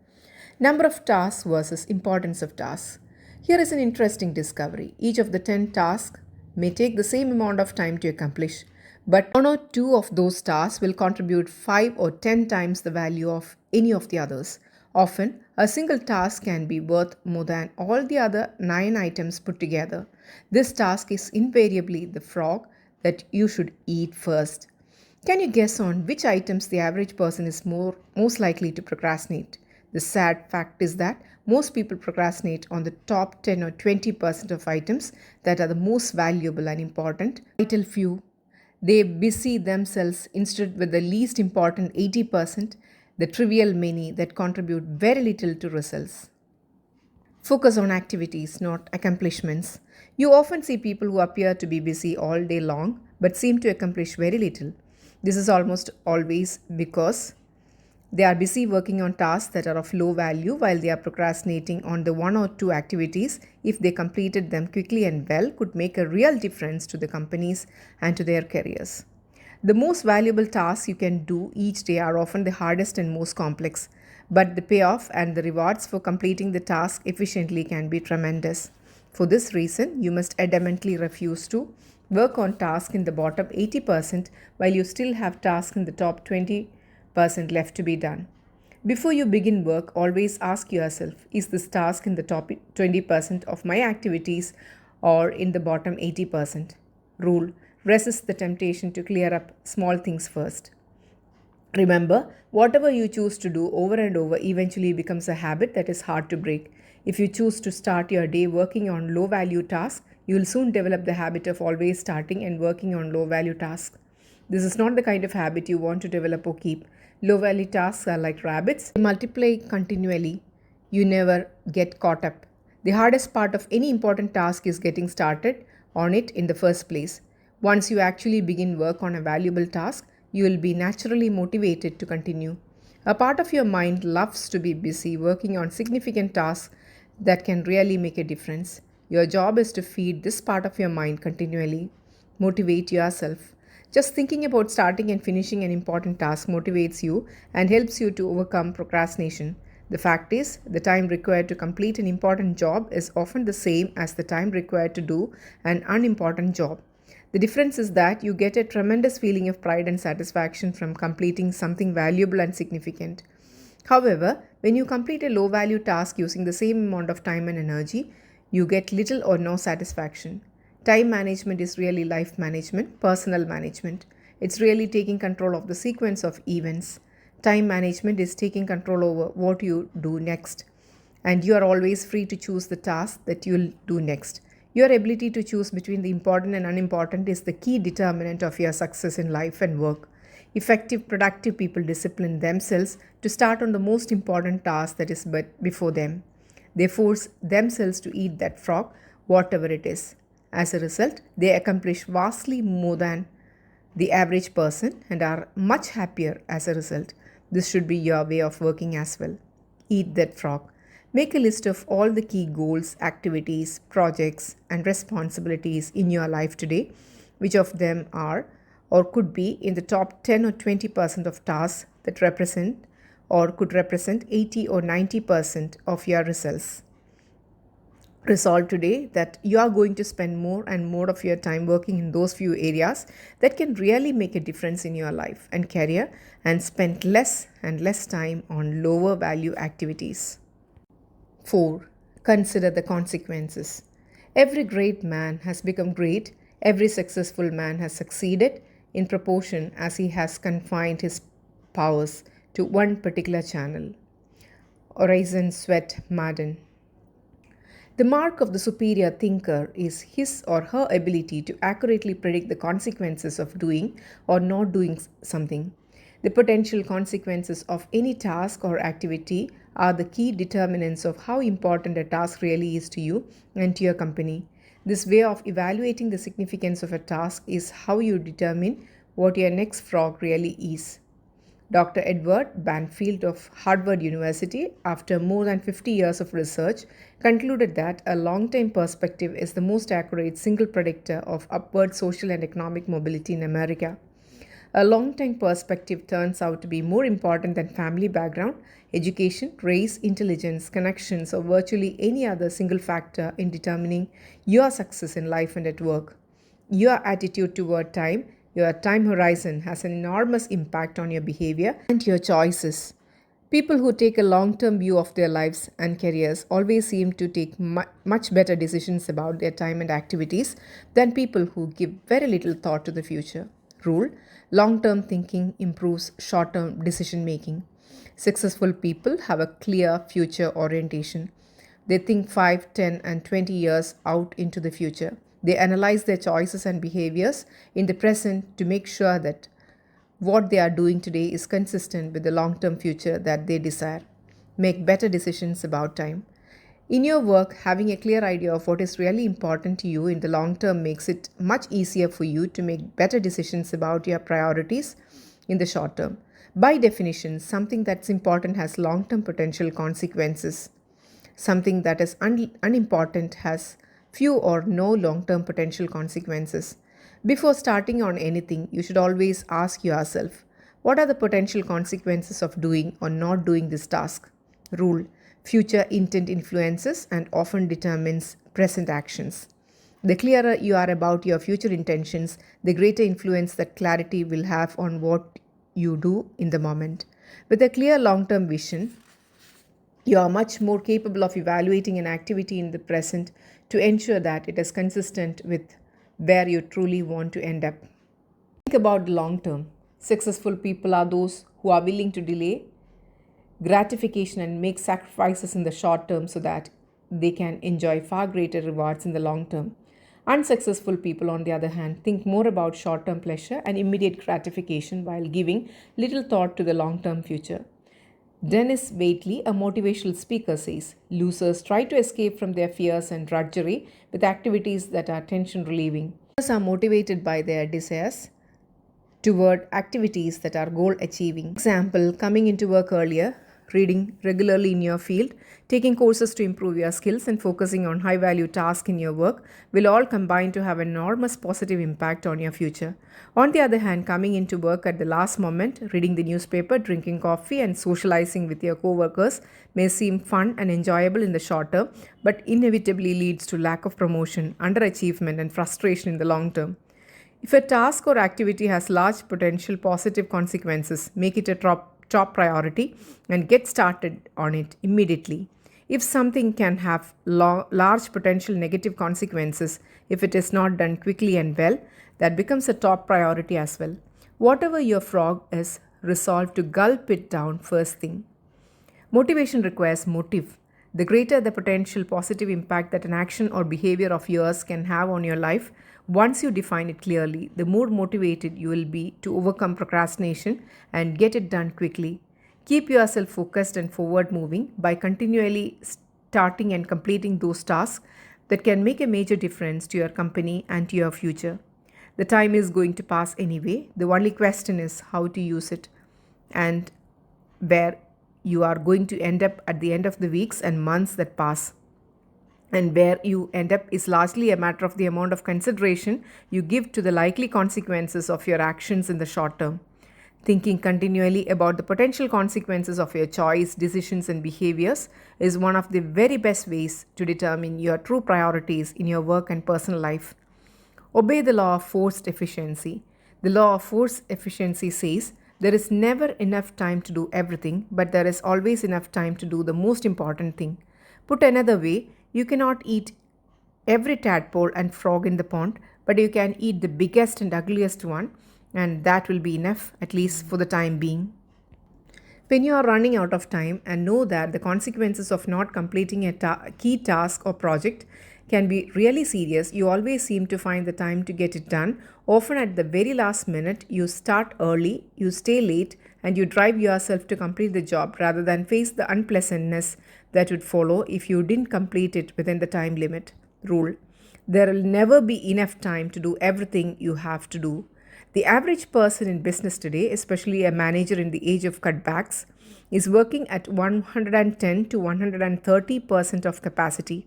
Number of tasks versus importance of tasks. Here is an interesting discovery. Each of the 10 tasks may take the same amount of time to accomplish, but 1 or 2 of those tasks will contribute 5 or 10 times the value of any of the others. Often, a single task can be worth more than all the other 9 items put together. This task is invariably the frog that you should eat first. Can you guess on which items the average person is most likely to procrastinate? The sad fact is that most people procrastinate on the top 10 or 20% of items that are the most valuable and important. Vital few. They busy themselves instead with the least important 80%, the trivial many that contribute very little to results. Focus on activities, not accomplishments. You often see people who appear to be busy all day long but seem to accomplish very little. This is almost always because they are busy working on tasks that are of low value while they are procrastinating on the 1 or 2 activities. If they completed them quickly and well, could make a real difference to the companies and to their careers. The most valuable tasks you can do each day are often the hardest and most complex, but the payoff and the rewards for completing the task efficiently can be tremendous. For this reason, you must adamantly refuse to work on tasks in the bottom 80% while you still have tasks in the top 20% left to be done. Before you begin work, always ask yourself, is this task in the top 20% of my activities or in the bottom 80%? Rule: resist the temptation to clear up small things first. Remember, whatever you choose to do over and over eventually becomes a habit that is hard to break. If you choose to start your day working on low value tasks, you will soon develop the habit of always starting and working on low value tasks. This is not the kind of habit you want to develop or keep. Low value tasks are like rabbits, they multiply continually. You never get caught up. The hardest part of any important task is getting started on it in the first place. Once you actually begin work on a valuable task, you will be naturally motivated to continue. A part of your mind loves to be busy working on significant tasks that can really make a difference. Your job is to feed this part of your mind continually. Motivate yourself. Just thinking about starting and finishing an important task motivates you and helps you to overcome procrastination. The fact is, the time required to complete an important job is often the same as the time required to do an unimportant job. The difference is that you get a tremendous feeling of pride and satisfaction from completing something valuable and significant. However, when you complete a low value task using the same amount of time and energy, you get little or no satisfaction. Time management is really life management, personal management. It's really taking control of the sequence of events. Time management is taking control over what you do next. And you are always free to choose the task that you'll do next. Your ability to choose between the important and unimportant is the key determinant of your success in life and work. Effective, productive people discipline themselves to start on the most important task that is before them. They force themselves to eat that frog, whatever it is. As a result, they accomplish vastly more than the average person and are much happier as a result. This should be your way of working as well. Eat that frog. Make a list of all the key goals, activities, projects, and responsibilities in your life today, which of them are or could be in the top 10 or 20% of tasks that represent or could represent 80 or 90% of your results. Resolve today that you are going to spend more and more of your time working in those few areas that can really make a difference in your life and career, and spend less and less time on lower value activities. 4. Consider the consequences. Every great man has become great, every successful man has succeeded in proportion as he has confined his powers to one particular channel. Horizon Sweat Madden. The mark of the superior thinker is his or her ability to accurately predict the consequences of doing or not doing something. The potential consequences of any task or activity are the key determinants of how important a task really is to you and to your company. This way of evaluating the significance of a task is how you determine what your next frog really is. Dr. Edward Banfield of Harvard University, after more than 50 years of research, concluded that a long-term perspective is the most accurate single predictor of upward social and economic mobility in America. A long-term perspective turns out to be more important than family background, education, race, intelligence, connections, or virtually any other single factor in determining your success in life and at work. Your attitude toward time, your time horizon, has an enormous impact on your behavior and your choices. People who take a long term view of their lives and careers always seem to take much better decisions about their time and activities than people who give very little thought to the future. Rule: long term thinking improves short term decision making. Successful people have a clear future orientation. They think 5, 10, and 20 years out into the future. They analyze their choices and behaviors in the present to make sure that what they are doing today is consistent with the long term future that they desire. Make better decisions about time. In your work, having a clear idea of what is really important to you in the long term makes it much easier for you to make better decisions about your priorities in the short term. By definition, something that's important has long term potential consequences. Something that is unimportant has few or no long term potential consequences. Before starting on anything, you should always ask yourself, what are the potential consequences of doing or not doing this task? Rule: future intent influences and often determines present actions. The clearer you are about your future intentions, the greater influence that clarity will have on what you do in the moment. With a clear long term vision, you are much more capable of evaluating an activity in the present to ensure that it is consistent with where you truly want to end up. Think about the long term. Successful people are those who are willing to delay gratification and make sacrifices in the short term so that they can enjoy far greater rewards in the long term. Unsuccessful people, on the other hand, think more about short term pleasure and immediate gratification while giving little thought to the long term future. Dennis Waitley, a motivational speaker, says losers try to escape from their fears and drudgery with activities that are tension relieving. Winners are motivated by their desires toward activities that are goal achieving. Example, coming into work earlier, reading regularly in your field, taking courses to improve your skills, and focusing on high value tasks in your work will all combine to have an enormous positive impact on your future. On the other hand, coming into work at the last moment, reading the newspaper, drinking coffee, and socializing with your coworkers may seem fun and enjoyable in the short term, but inevitably leads to lack of promotion, underachievement, and frustration in the long term. If a task or activity has large potential positive consequences, make it a top priority and get started on it immediately. If something can have large potential negative consequences if it is not done quickly and well, that becomes a top priority as well. Whatever your frog is, resolve to gulp it down first thing. Motivation requires motive. The greater the potential positive impact that an action or behavior of yours can have on your life, once you define it clearly, the more motivated you will be to overcome procrastination and get it done quickly. Keep yourself focused and forward moving by continually starting and completing those tasks that can make a major difference to your company and to your future. The time is going to pass anyway. The only question is how to use it and where you are going to end up at the end of the weeks and months that pass. And where you end up is largely a matter of the amount of consideration you give to the likely consequences of your actions in the short term. Thinking continually about the potential consequences of your choice, decisions, and behaviors is one of the very best ways to determine your true priorities in your work and personal life. Obey the law of forced efficiency. The law of forced efficiency says there is never enough time to do everything, but there is always enough time to do the most important thing. Put another way, you cannot eat every tadpole and frog in the pond, but you can eat the biggest and ugliest one, and that will be enough, at least for the time being. When you are running out of time and know that the consequences of not completing a key task or project can be really serious, you always seem to find the time to get it done. Often at the very last minute, you start early, you stay late, and you drive yourself to complete the job rather than face the unpleasantness that would follow if you didn't complete it within the time limit. Rule: there will never be enough time to do everything you have to do. The average person in business today, especially a manager in the age of cutbacks, is working at 110 to 130% of capacity.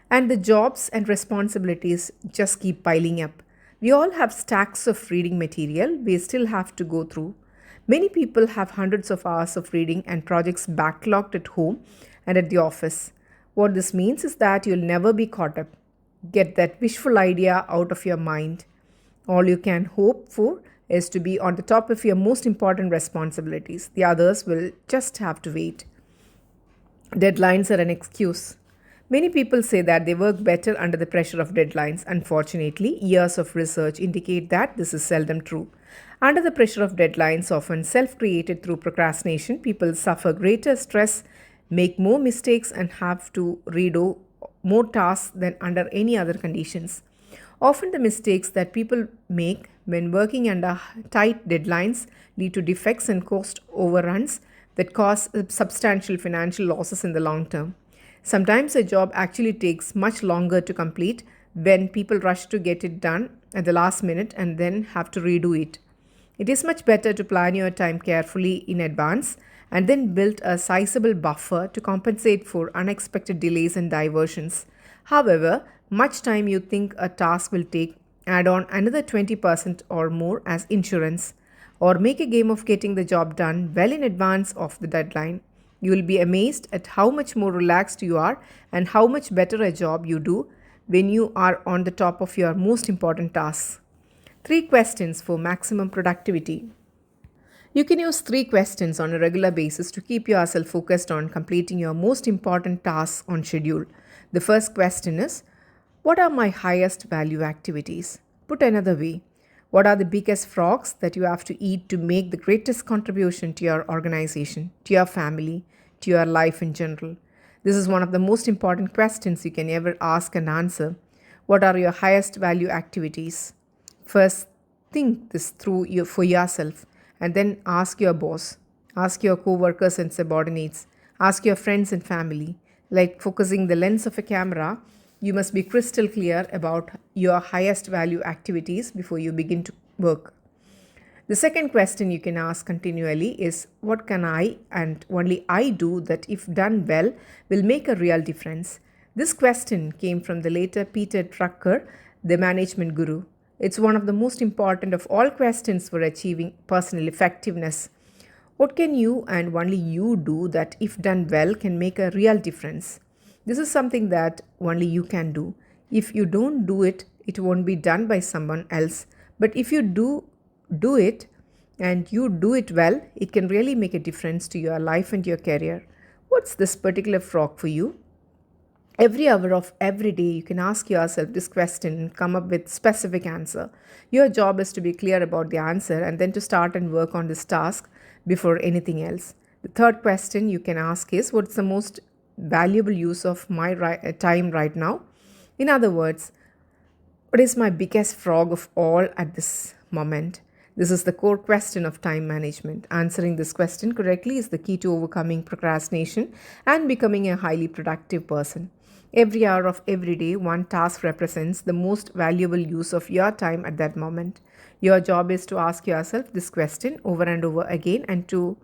And the jobs and responsibilities just keep piling up. We all have stacks of reading material we still have to go through. Many people have hundreds of hours of reading and projects backlogged at home and at the office. What this means is that you'll never be caught up. Get that wishful idea out of your mind. All you can hope for is to be on the top of your most important responsibilities. The others will just have to wait. Deadlines are an excuse. Many people say that they work better under the pressure of deadlines. Unfortunately, years of research indicate that this is seldom true. Under the pressure of deadlines, often self created through procrastination, people suffer greater stress, make more mistakes, and have to redo more tasks than under any other conditions. Often, the mistakes that people make when working under tight deadlines lead to defects and cost overruns that cause substantial financial losses in the long term. Sometimes a job actually takes much longer to complete when people rush to get it done at the last minute and then have to redo it. It is much better to plan your time carefully in advance and then build a sizable buffer to compensate for unexpected delays and diversions. However, much time you think a task will take, add on another 20% or more as insurance, or make a game of getting the job done well in advance of the deadline. You will be amazed at how much more relaxed you are and how much better a job you do when you are on the top of your most important tasks. 3 questions for maximum productivity. You can use 3 questions on a regular basis to keep yourself focused on completing your most important tasks on schedule. The first question is, what are my highest value activities? Put another way, what are the biggest frogs that you have to eat to make the greatest contribution to your organization, to your family, to your life in general? This is one of the most important questions you can ever ask and answer. What are your highest value activities? First, think this through for yourself and then ask your boss, ask your co-workers and subordinates, ask your friends and family. Like focusing the lens of a camera, you must be crystal clear about your highest value activities before you begin to work. The second question you can ask continually is, what can I and only I do that, if done well, will make a real difference? This question came from the later Peter Drucker, the management guru. It's one of the most important of all questions for achieving personal effectiveness. What can you and only you do that, if done well, can make a real difference? This is something that only you can do. If you don't do it, it won't be done by someone else. But if you do it and you do it well, it can really make a difference to your life and your career. What's this particular frog for you? Every hour of every day, you can ask yourself this question and come up with specific answer. Your job is to be clear about the answer and then to start and work on this task before anything else. The third question you can ask is, what's the most valuable use of my time right now? In other words, what is my biggest frog of all at this moment? This is the core question of time management. Answering this question correctly is the key to overcoming procrastination and becoming a highly productive person. Every hour of every day, one task represents the most valuable use of your time at that moment. Your job is to ask yourself this question over and over again and to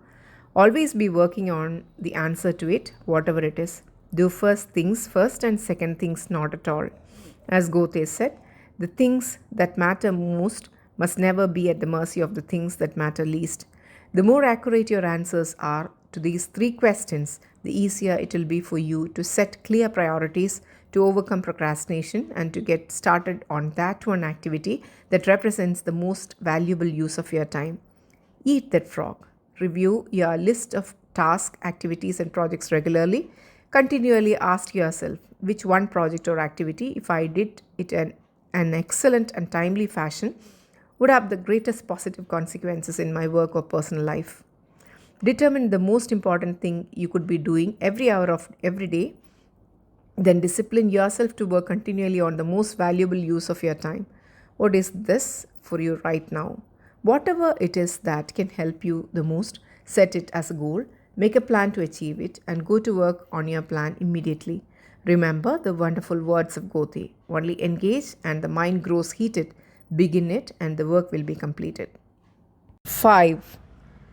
always be working on the answer to it, whatever it is. Do first things first and second things not at all. As Goethe said, the things that matter most must never be at the mercy of the things that matter least. The more accurate your answers are to these three questions, the easier it will be for you to set clear priorities, to overcome procrastination, and to get started on that one activity that represents the most valuable use of your time. Eat that frog. Review your list of tasks, activities, and projects regularly. Continually ask yourself, which one project or activity, if I did it in an excellent and timely fashion, would have the greatest positive consequences in my work or personal life. Determine the most important thing you could be doing every hour of every day. Then discipline yourself to work continually on the most valuable use of your time. What is this for you right now? Whatever it is that can help you the most, set it as a goal, make a plan to achieve it, and go to work on your plan immediately. Remember the wonderful words of Goethe: only engage and the mind grows heated. Begin it and the work will be completed. 5.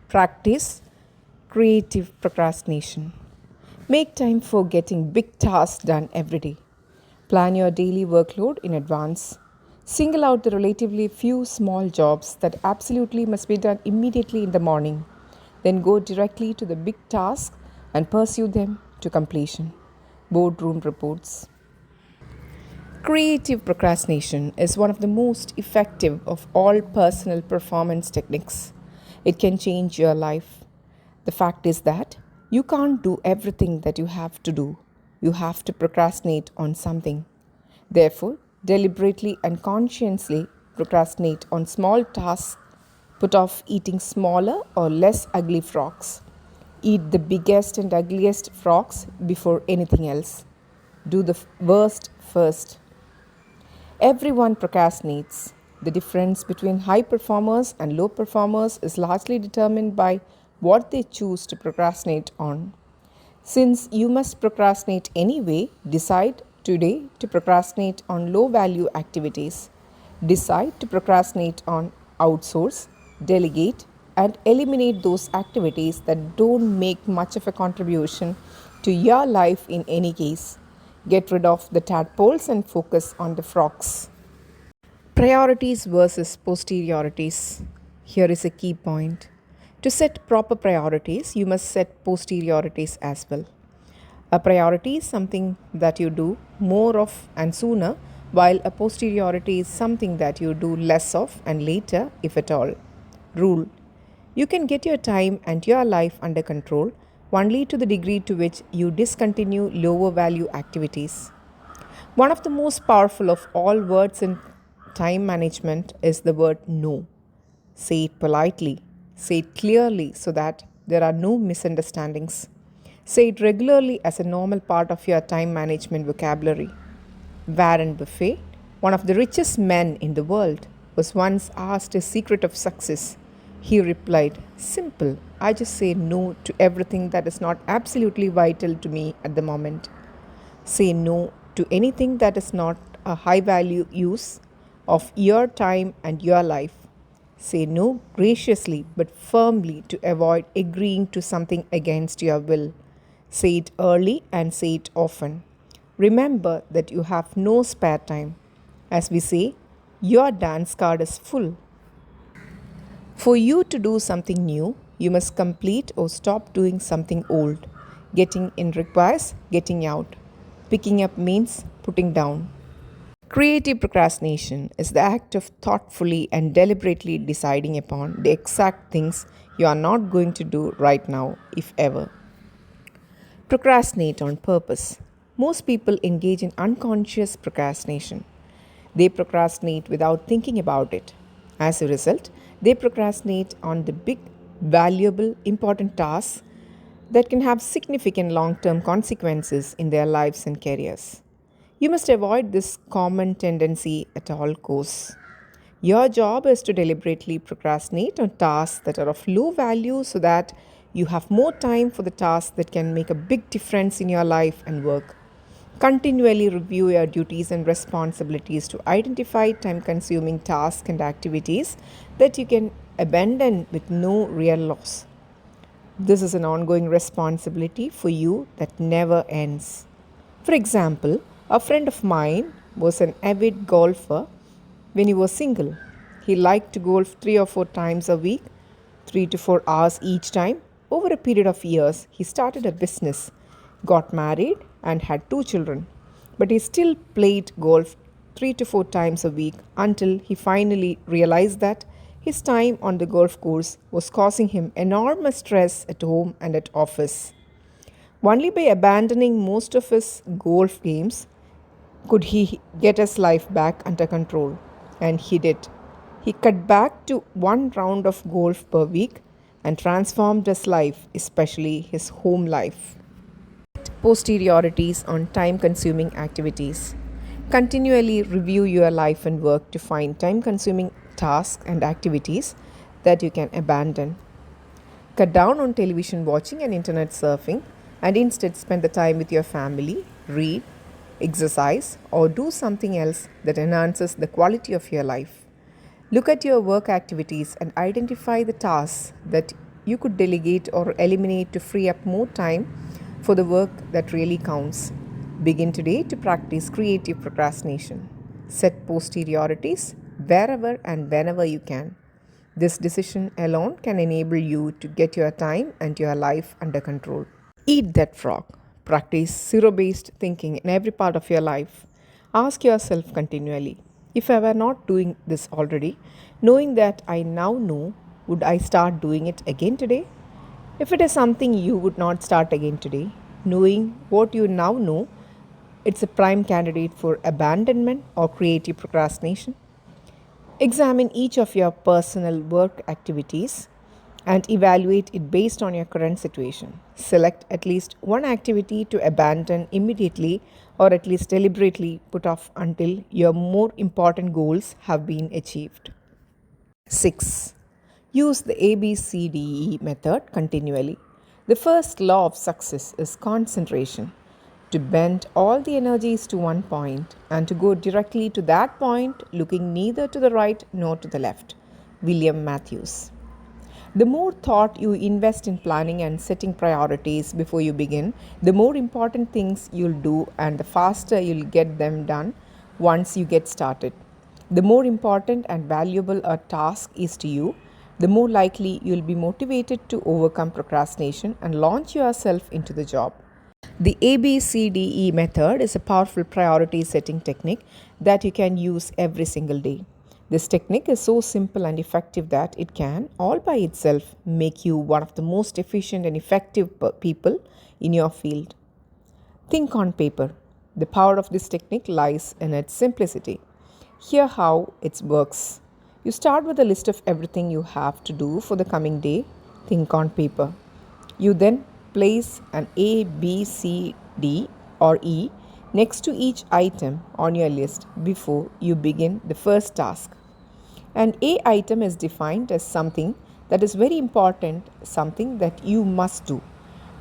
Practice creative procrastination. Make time for getting big tasks done every day. Plan your daily workload in advance. Single out the relatively few small jobs that absolutely must be done immediately in the morning. Then go directly to the big tasks and pursue them to completion. Boardroom reports. Creative procrastination is one of the most effective of all personal performance techniques. It can change your life. The fact is that you can't do everything that you have to do. You have to procrastinate on something. Therefore, deliberately and consciously procrastinate on small tasks. Put off eating smaller or less ugly frogs. Eat the biggest and ugliest frogs before anything else. Do the worst first. Everyone procrastinates. The difference between high performers and low performers is largely determined by what they choose to procrastinate on. Since you must procrastinate anyway, decide today to procrastinate on low value activities. Decide to procrastinate on outsource, delegate, and eliminate those activities that don't make much of a contribution to your life in any case. Get rid of the tadpoles and focus on the frogs. Priorities versus posteriorities. Here is a key point. To set proper priorities, you must set posteriorities as well. A priority is something that you do more of and sooner, while a posteriority is something that you do less of and later, if at all. Rule: you can get your time and your life under control only to the degree to which you discontinue lower value activities. One of the most powerful of all words in time management is the word no. Say it politely, say it clearly so that there are no misunderstandings. Say it regularly as a normal part of your time management vocabulary. Warren Buffett, one of the richest men in the world, was once asked his secret of success. He replied, "Simple, I just say no to everything that is not absolutely vital to me at the moment. Say no to anything that is not a high value use of your time and your life. Say no graciously but firmly to avoid agreeing to something against your will. Say it early and say it often. Remember that you have no spare time. As we say, your dance card is full. For you to do something new, you must complete or stop doing something old. Getting in requires getting out. Picking up means putting down. Creative procrastination is the act of thoughtfully and deliberately deciding upon the exact things you are not going to do right now, if ever. Procrastinate on purpose. Most people engage in unconscious procrastination. They procrastinate without thinking about it. As a result, they procrastinate on the big, valuable, important tasks that can have significant long term consequences in their lives and careers. You must avoid this common tendency at all costs. Your job is to deliberately procrastinate on tasks that are of low value so that you have more time for the tasks that can make a big difference in your life and work. Continually review your duties and responsibilities to identify time consuming tasks and activities that you can abandon with no real loss. This is an ongoing responsibility for you that never ends. For example, a friend of mine was an avid golfer when he was single. He liked to golf 3 or 4 times a week, 3 to 4 hours each time. Over a period of years, he started a business, got married, and had 2 children. But he still played golf 3 to 4 times a week until he finally realized that his time on the golf course was causing him enormous stress at home and at office. Only by abandoning most of his golf games could he get his life back under control. And he did. He cut back to 1 round of golf per week and transformed his life, especially his home life. Posteriorities on time consuming activities. Continually review your life and work to find time consuming tasks and activities that you can abandon. Cut down on television watching and internet surfing and instead spend the time with your family, read, exercise, or do something else that enhances the quality of your life. Look at your work activities and identify the tasks that you could delegate or eliminate to free up more time for the work that really counts. Begin today to practice creative procrastination. Set posteriorities wherever and whenever you can. This decision alone can enable you to get your time and your life under control. Eat that frog. Practice zero based thinking in every part of your life. Ask yourself continually, if I were not doing this already, knowing that I now know, would I start doing it again today? If it is something you would not start again today, knowing what you now know, it's a prime candidate for abandonment or creative procrastination. Examine each of your personal work activities and evaluate it based on your current situation. Select at least one activity to abandon immediately or at least deliberately put off until your more important goals have been achieved. 6. Use the ABCDE method continually. The first law of success is concentration. To bend all the energies to one point and to go directly to that point, looking neither to the right nor to the left. William Matthews. The more thought you invest in planning and setting priorities before you begin, the more important things you'll do and the faster you'll get them done once you get started. The more important and valuable a task is to you, the more likely you'll be motivated to overcome procrastination and launch yourself into the job. The ABCDE method is a powerful priority setting technique that you can use every single day. This technique is so simple and effective that it can, all by itself, make you one of the most efficient and effective people in your field. Think on paper. The power of this technique lies in its simplicity. Here how it works. You start with a list of everything you have to do for the coming day. Think on paper. You then place an A, B, C, D or E next to each item on your list before you begin the first task. An A item is defined as something that is very important, something that you must do.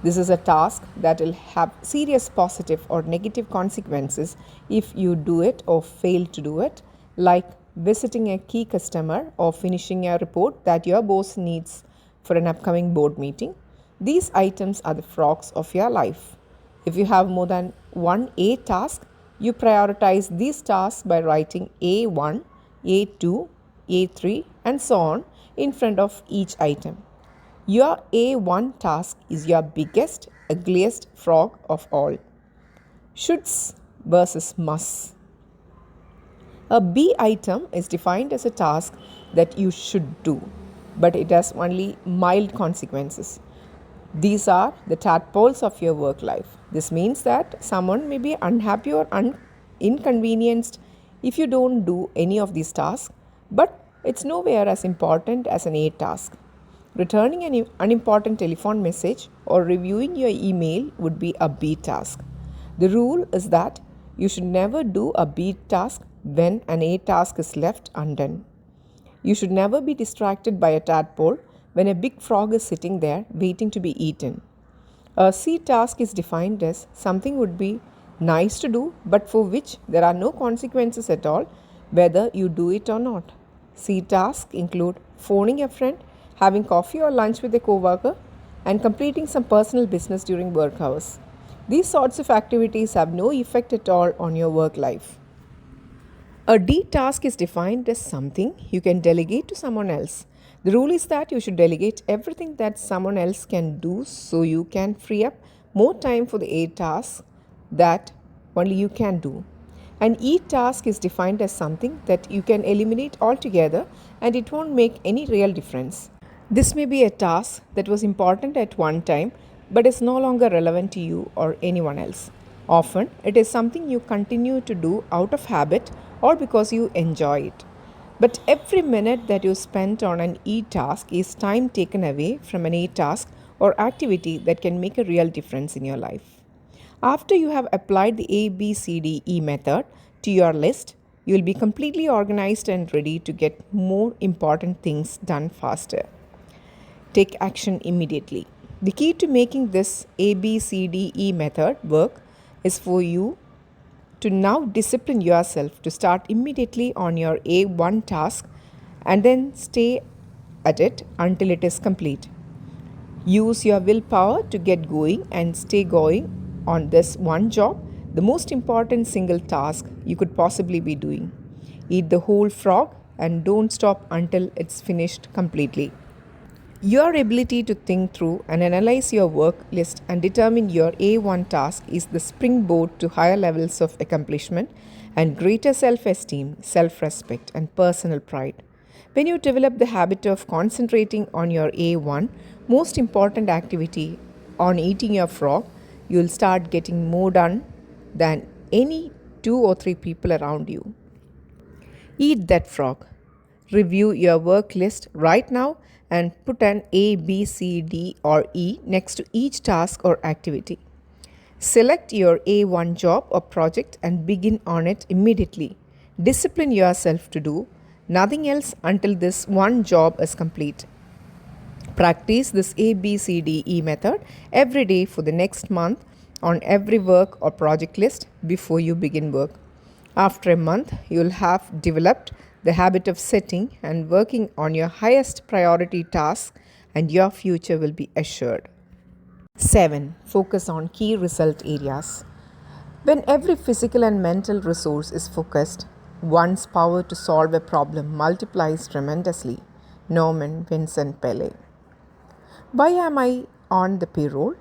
This is a task that will have serious positive or negative consequences if you do it or fail to do it, like visiting a key customer, or finishing a report that your boss needs for an upcoming board meeting. These items are the frogs of your life. If you have more than one A task, you prioritize these tasks by writing A1, A2, A3, and so on in front of each item. Your A1 task is your biggest, ugliest frog of all. Shoulds versus musts. A B item is defined as a task that you should do, but it has only mild consequences. These are the tadpoles of your work life. This means that someone may be unhappy or inconvenienced if you don't do any of these tasks, but it's nowhere as important as an A task. Returning an unimportant telephone message or reviewing your email would be a B task. The rule is that you should never do a B task when an A task is left undone. You should never be distracted by a tadpole when a big frog is sitting there waiting to be eaten. A C task is defined as something would be nice to do but for which there are no consequences at all whether you do it or not. C tasks include phoning a friend, having coffee or lunch with a coworker, and completing some personal business during work hours. These sorts of activities have no effect at all on your work life. A D task is defined as something you can delegate to someone else. The rule is that you should delegate everything that someone else can do so you can free up more time for the A tasks that only you can do. An E task is defined as something that you can eliminate altogether and it won't make any real difference. This may be a task that was important at one time but is no longer relevant to you or anyone else. Often, it is something you continue to do out of habit or because you enjoy it. But every minute that you spend on an E task is time taken away from an A task or activity that can make a real difference in your life. After you have applied the A, B, C, D, E method to your list, you will be completely organized and ready to get more important things done faster. Take action immediately. The key to making this A, B, C, D, E method work is for you to now discipline yourself to start immediately on your A1 task and then stay at it until it is complete. Use your willpower to get going and stay going on this one job, the most important single task you could possibly be doing. Eat the whole frog and don't stop until it's finished completely. Your ability to think through and analyze your work list and determine your A1 task is the springboard to higher levels of accomplishment and greater self esteem, self respect, and personal pride. When you develop the habit of concentrating on your A1, most important activity, on eating your frog, you'll start getting more done than any two or three people around you. Eat that frog. Review your work list right now and put an A, B, C, D, or E next to each task or activity. Select your A1 job or project and begin on it immediately. Discipline yourself to do nothing else until this one job is complete. Practice this A, B, C, D, E method every day for the next month on every work or project list before you begin work. After a month, you'll have developed the habit of setting and working on your highest priority tasks, and your future will be assured. 7. Focus on key result areas. When every physical and mental resource is focused, one's power to solve a problem multiplies tremendously. Norman Vincent Peale. Why am I on the payroll?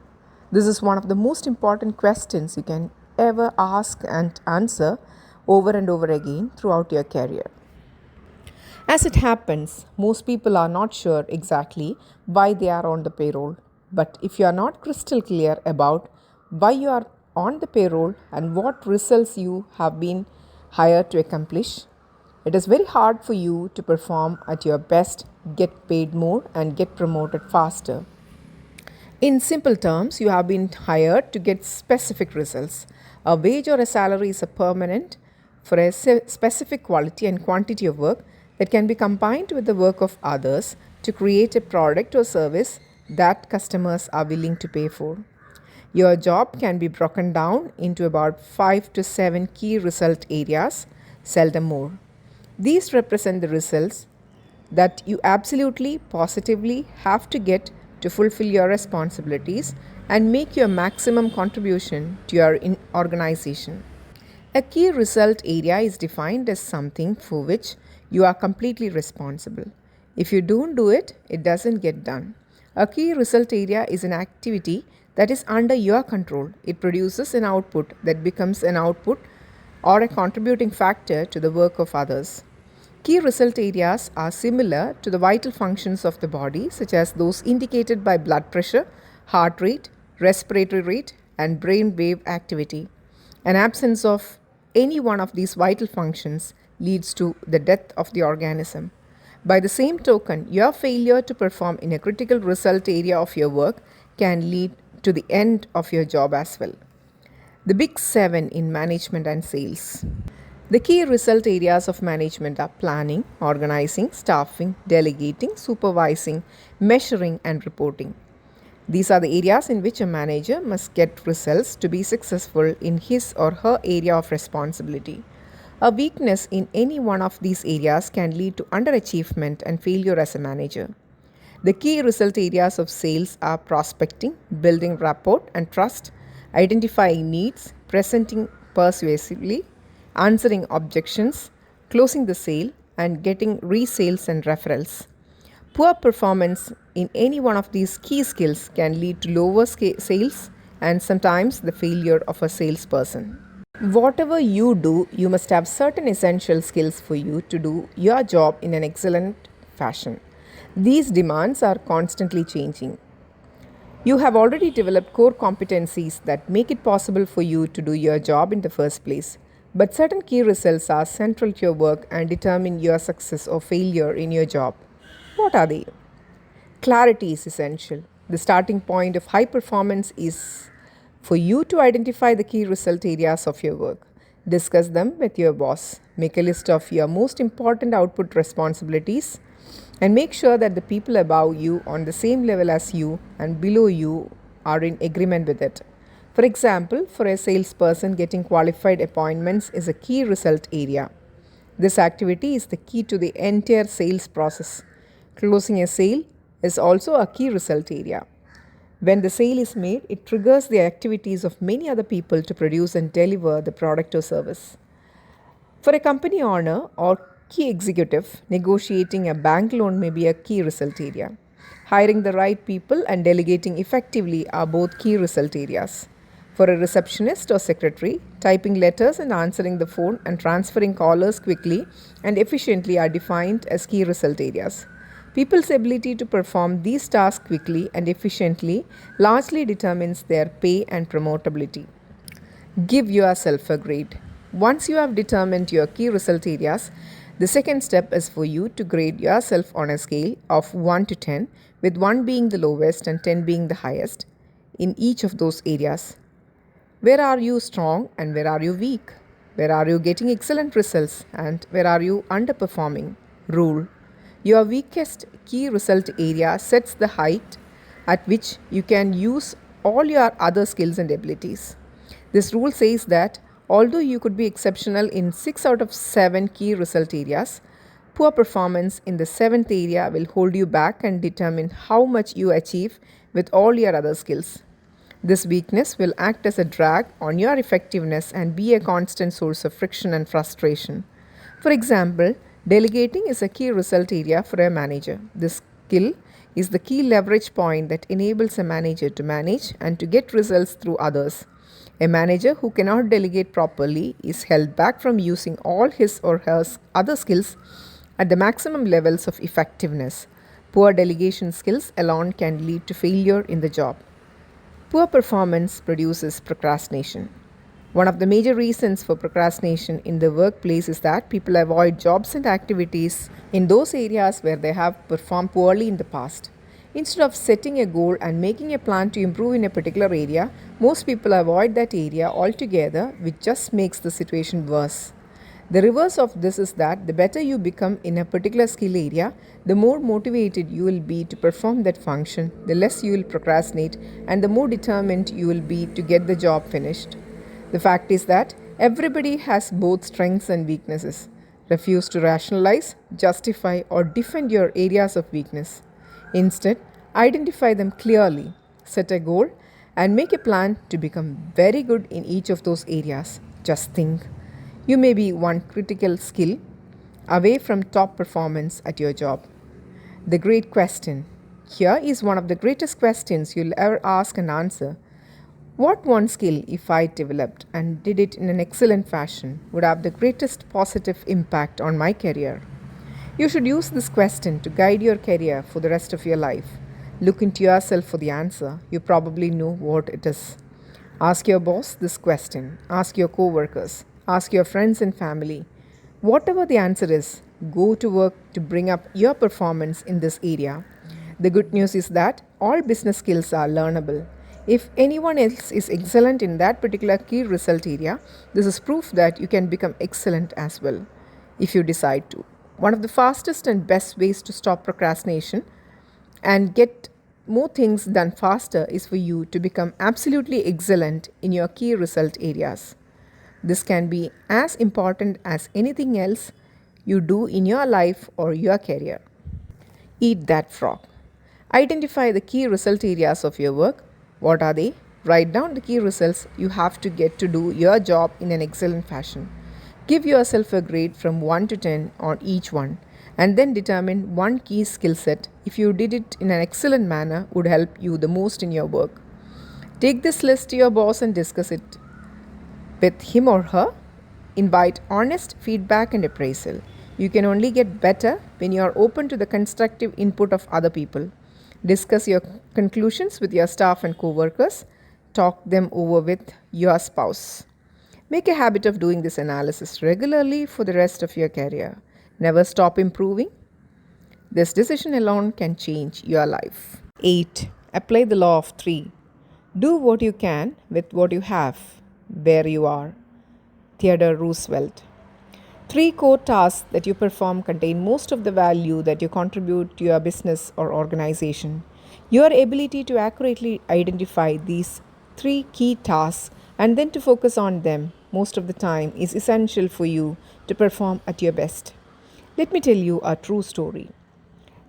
This is one of the most important questions you can ever ask and answer over and over again throughout your career. As it happens, most people are not sure exactly why they are on the payroll. But if you are not crystal clear about why you are on the payroll and what results you have been hired to accomplish, it is very hard for you to perform at your best, get paid more, and get promoted faster. In simple terms, you have been hired to get specific results. A wage or a salary is a permanent for a specific quality and quantity of work that can be combined with the work of others to create a product or service that customers are willing to pay for. Your job can be broken down into about 5 to 7 key result areas, seldom more. These represent the results that you absolutely, positively have to get to fulfill your responsibilities and make your maximum contribution to your organization. A key result area is defined as something for which you are completely responsible. If you don't do it, it doesn't get done. A key result area is an activity that is under your control. It produces an output that becomes an output or a contributing factor to the work of others. Key result areas are similar to the vital functions of the body, such as those indicated by blood pressure, heart rate, respiratory rate, and brain wave activity. An absence of any one of these vital functions leads to the death of the organism. By the same token, your failure to perform in a critical result area of your work can lead to the end of your job as well. The big seven in management and sales. The key result areas of management are planning, organizing, staffing, delegating, supervising, measuring, and reporting. These are the areas in which a manager must get results to be successful in his or her area of responsibility. A weakness in any one of these areas can lead to underachievement and failure as a manager. The key result areas of sales are prospecting, building rapport and trust, identifying needs, presenting persuasively, answering objections, closing the sale, and getting resales and referrals. Poor performance in any one of these key skills can lead to lower sales and sometimes the failure of a salesperson. Whatever you do, you must have certain essential skills for you to do your job in an excellent fashion. These demands are constantly changing. You have already developed core competencies that make it possible for you to do your job in the first place. But certain key results are central to your work and determine your success or failure in your job. What are they? Clarity is essential. The starting point of high performance is for you to identify the key result areas of your work. Discuss them with your boss. Make a list of your most important output responsibilities and make sure that the people above you on the same level as you and below you are in agreement with it. For example, for a salesperson, getting qualified appointments is a key result area. This activity is the key to the entire sales process. Closing a sale is also a key result area. When the sale is made, it triggers the activities of many other people to produce and deliver the product or service. For a company owner or key executive, negotiating a bank loan may be a key result area. Hiring the right people and delegating effectively are both key result areas. For a receptionist or secretary, typing letters and answering the phone and transferring callers quickly and efficiently are defined as key result areas. People's ability to perform these tasks quickly and efficiently largely determines their pay and promotability. Give yourself a grade. Once you have determined your key result areas, the second step is for you to grade yourself on a scale of 1 to 10, with 1 being the lowest and 10 being the highest in each of those areas. Where are you strong and where are you weak? Where are you getting excellent results and where are you underperforming? Rule. Your weakest key result area sets the height at which you can use all your other skills and abilities. This rule says that although you could be exceptional in 6 out of 7 key result areas, poor performance in the 7th area will hold you back and determine how much you achieve with all your other skills. This weakness will act as a drag on your effectiveness and be a constant source of friction and frustration. For example, delegating is a key result area for a manager. This skill is the key leverage point that enables a manager to manage and to get results through others. A manager who cannot delegate properly is held back from using all his or her other skills at the maximum levels of effectiveness. Poor delegation skills alone can lead to failure in the job. Poor performance produces procrastination. One of the major reasons for procrastination in the workplace is that people avoid jobs and activities in those areas where they have performed poorly in the past. Instead of setting a goal and making a plan to improve in a particular area, most people avoid that area altogether, which just makes the situation worse. The reverse of this is that the better you become in a particular skill area, the more motivated you will be to perform that function, the less you will procrastinate, and the more determined you will be to get the job finished. The fact is that everybody has both strengths and weaknesses. Refuse to rationalize, justify, or defend your areas of weakness. Instead, identify them clearly, set a goal, and make a plan to become very good in each of those areas. Just think. You may be one critical skill away from top performance at your job. The great question. Here is one of the greatest questions you'll ever ask and answer. What one skill, if I developed and did it in an excellent fashion, would have the greatest positive impact on my career? You should use this question to guide your career for the rest of your life. Look into yourself for the answer. You probably know what it is. Ask your boss this question. Ask your co-workers. Ask your friends and family. Whatever the answer is, go to work to bring up your performance in this area. The good news is that all business skills are learnable. If anyone else is excellent in that particular key result area, this is proof that you can become excellent as well if you decide to. One of the fastest and best ways to stop procrastination and get more things done faster is for you to become absolutely excellent in your key result areas. This can be as important as anything else you do in your life or your career. Eat that frog. Identify the key result areas of your work. What are they? Write down the key results you have to get to do your job in an excellent fashion. Give yourself a grade from 1 to 10 on each one, and then determine one key skill set, if you did it in an excellent manner, would help you the most in your work. Take this list to your boss and discuss it with him or her. Invite honest feedback and appraisal. You can only get better when you are open to the constructive input of other people. Discuss your conclusions with your staff and co-workers. Talk them over with your spouse. Make a habit of doing this analysis regularly for the rest of your career. Never stop improving. This decision alone can change your life. 8. Apply the law of 3. Do what you can with what you have, where you are. Theodore Roosevelt. 3 core tasks that you perform contain most of the value that you contribute to your business or organization. Your ability to accurately identify these 3 key tasks and then to focus on them most of the time is essential for you to perform at your best. Let me tell you a true story.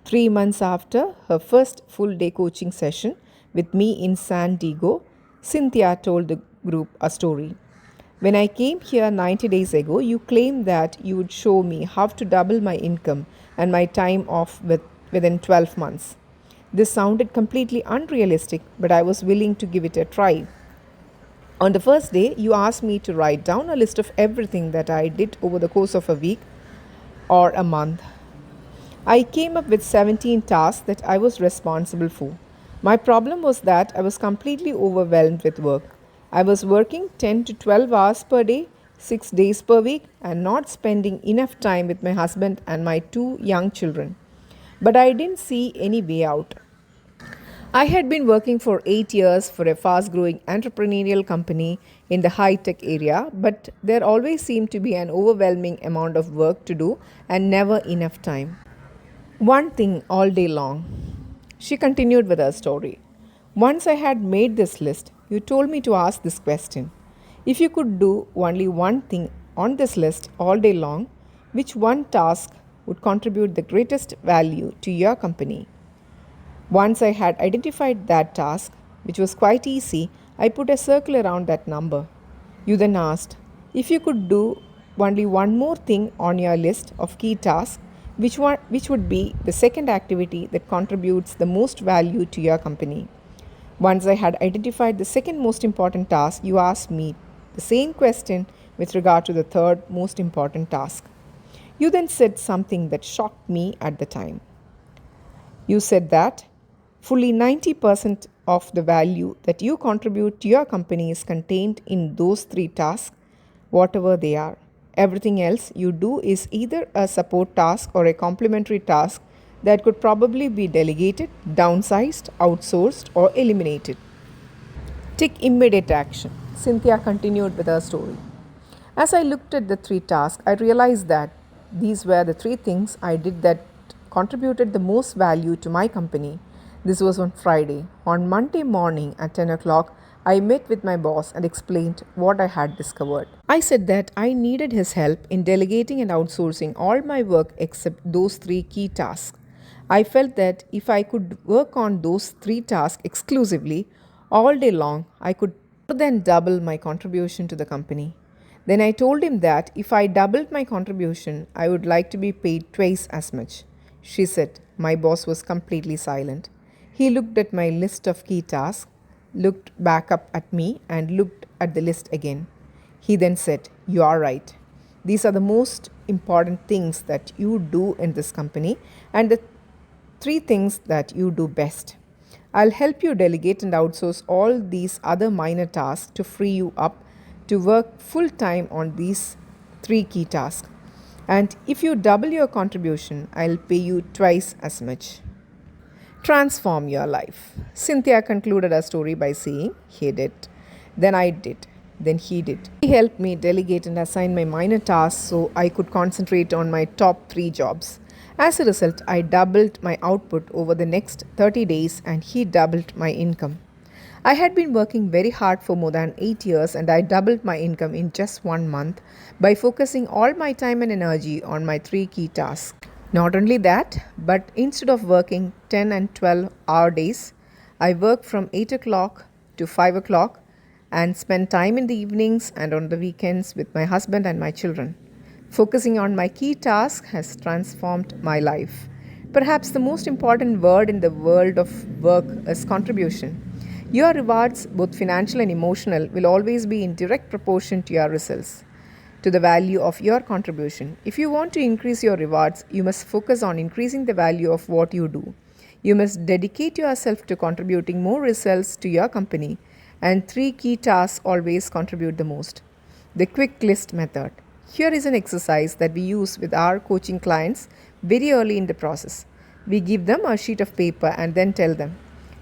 3 months after her first full day coaching session with me in San Diego, Cynthia told the group a story. When I came here 90 days ago, you claimed that you would show me how to double my income and my time off within 12 months. This sounded completely unrealistic, but I was willing to give it a try. On the first day, you asked me to write down a list of everything that I did over the course of a week or a month. I came up with 17 tasks that I was responsible for. My problem was that I was completely overwhelmed with work. I was working 10 to 12 hours per day, 6 days per week, and not spending enough time with my husband and my 2 young children. But I didn't see any way out. I had been working for 8 years for a fast growing entrepreneurial company in the high tech area, but there always seemed to be an overwhelming amount of work to do and never enough time. One thing all day long. She continued with her story. Once I had made this list, you told me to ask this question. If you could do only one thing on this list all day long, which one task would contribute the greatest value to your company? Once I had identified that task, which was quite easy, I put a circle around that number. You then asked, if you could do only one more thing on your list of key tasks, which would be the second activity that contributes the most value to your company? Once I had identified the second most important task, you asked me the same question with regard to the third most important task. You then said something that shocked me at the time. You said that fully 90% of the value that you contribute to your company is contained in those 3 tasks, whatever they are. Everything else you do is either a support task or a complementary task that could probably be delegated, downsized, outsourced, or eliminated. Take immediate action. Cynthia continued with her story. As I looked at the 3 tasks, I realized that these were the 3 things I did that contributed the most value to my company. This was on Friday. On Monday morning at 10 o'clock, I met with my boss and explained what I had discovered. I said that I needed his help in delegating and outsourcing all my work except those three key tasks. I felt that if I could work on those three tasks exclusively all day long, I could more than double my contribution to the company. Then I told him that if I doubled my contribution, I would like to be paid twice as much. She said. My boss was completely silent. He looked at my list of key tasks, looked back up at me, and looked at the list again. He then said, "You are right. These are the most important things that you do in this company, and the three things that you do best. I'll help you delegate and outsource all these other minor tasks to free you up to work full time on these three key tasks. And if you double your contribution, I'll pay you twice as much." Transform your life. Cynthia concluded her story by saying, "He did. Then I did. Then he did. He helped me delegate and assign my minor tasks so I could concentrate on my top three jobs. As a result, I doubled my output over the next 30 days and he doubled my income. I had been working very hard for more than 8 years and I doubled my income in just 1 month by focusing all my time and energy on my three key tasks. Not only that, but instead of working 10 and 12-hour days, I work from 8 o'clock to 5 o'clock and spend time in the evenings and on the weekends with my husband and my children. Focusing on my key task has transformed my life. Perhaps the most important word in the world of work is contribution. Your rewards, both financial and emotional, will always be in direct proportion to your results, to the value of your contribution. If you want to increase your rewards, you must focus on increasing the value of what you do. You must dedicate yourself to contributing more results to your company, and three key tasks always contribute the most. The quick list method. Here is an exercise that we use with our coaching clients very early in the process. We give them a sheet of paper and then tell them,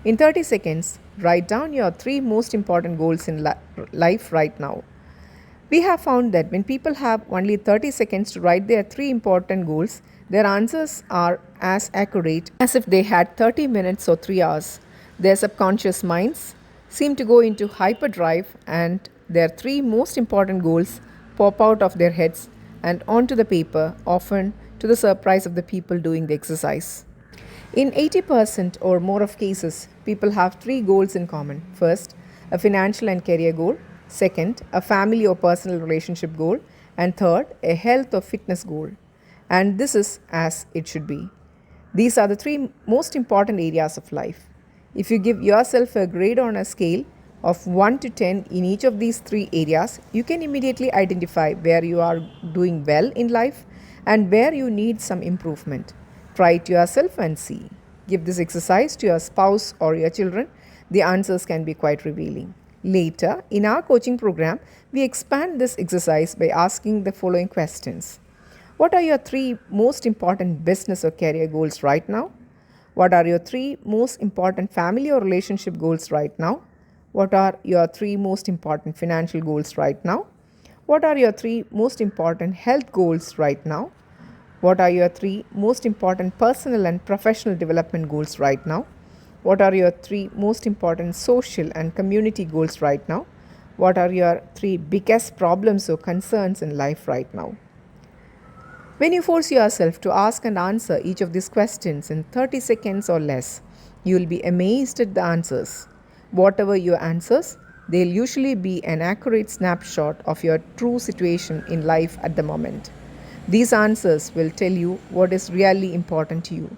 in 30 seconds, write down your three most important goals in life right now. We have found that when people have only 30 seconds to write their three important goals, their answers are as accurate as if they had 30 minutes or 3 hours. Their subconscious minds seem to go into hyperdrive and their three most important goals pop out of their heads and onto the paper, often to the surprise of the people doing the exercise. In 80% or more of cases, people have three goals in common. First, a financial and career goal. Second, a family or personal relationship goal. And third, a health or fitness goal. And this is as it should be. These are the three most important areas of life. If you give yourself a grade on a scale of 1 to 10 in each of these three areas, you can immediately identify where you are doing well in life and where you need some improvement. Try it yourself and see. Give this exercise to your spouse or your children. The answers can be quite revealing. Later, in our coaching program, we expand this exercise by asking the following questions. What are your three most important business or career goals right now? What are your three most important family or relationship goals right now? What are your three most important financial goals right now? What are your three most important health goals right now? What are your three most important personal and professional development goals right now? What are your three most important social and community goals right now? What are your three biggest problems or concerns in life right now? When you force yourself to ask and answer each of these questions in 30 seconds or less, you will be amazed at the answers. Whatever your answers, they'll usually be an accurate snapshot of your true situation in life at the moment. These answers will tell you what is really important to you.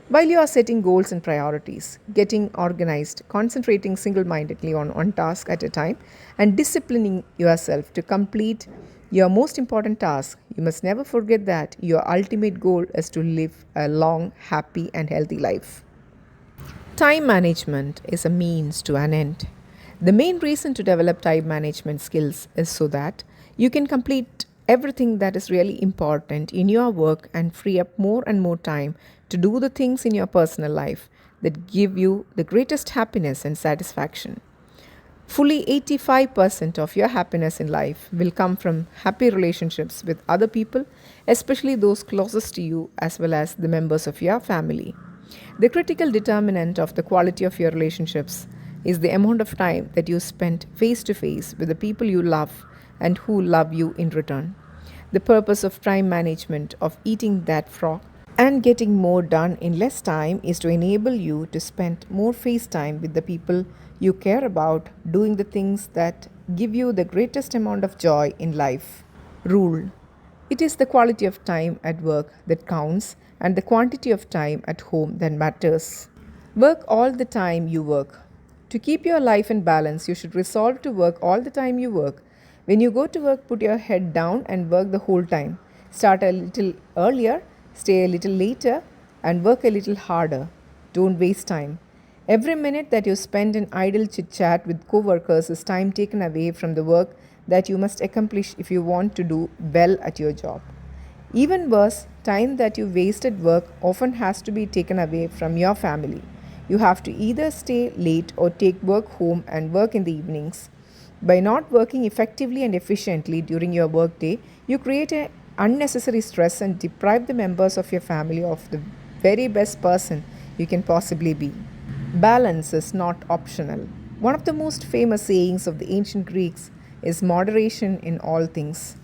While you are setting goals and priorities, getting organized, concentrating single mindedly on one task at a time, and disciplining yourself to complete your most important task, you must never forget that your ultimate goal is to live a long, happy, and healthy life. Time management is a means to an end. The main reason to develop time management skills is so that you can complete everything that is really important in your work and free up more and more time to do the things in your personal life that give you the greatest happiness and satisfaction. Fully 85% of your happiness in life will come from happy relationships with other people, especially those closest to you as well as the members of your family. The critical determinant of the quality of your relationships is the amount of time that you spend face to face with the people you love and who love you in return. The purpose of time management, of eating that frog and getting more done in less time, is to enable you to spend more face time with the people you care about, doing the things that give you the greatest amount of joy in life. Rule: it is the quality of time at work that counts and the quantity of time at home that matters. Work all the time you work. To keep your life in balance, you should resolve to work all the time you work. When you go to work, put your head down and work the whole time. Start a little earlier, stay a little later, and work a little harder. Don't waste time. Every minute that you spend in idle chit chat with co-workers is time taken away from the work that you must accomplish if you want to do well at your job. Even worse, time that you waste at work often has to be taken away from your family. You have to either stay late or take work home and work in the evenings. By not working effectively and efficiently during your workday, you create an unnecessary stress and deprive the members of your family of the very best person you can possibly be. Balance is not optional. One of the most famous sayings of the ancient Greeks is moderation in all things.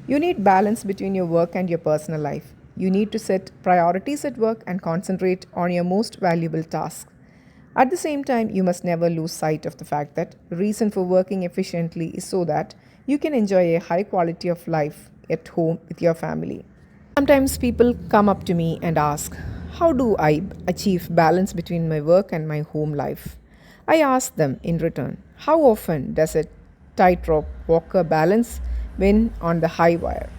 You need balance between your work and your personal life. You need to set priorities at work and concentrate on your most valuable tasks. At the same time, you must never lose sight of the fact that the reason for working efficiently is so that you can enjoy a high quality of life at home with your family. Sometimes people come up to me and ask, how do I achieve balance between my work and my home life? I ask them in return, how often does a tightrope walker balance when on the high wire?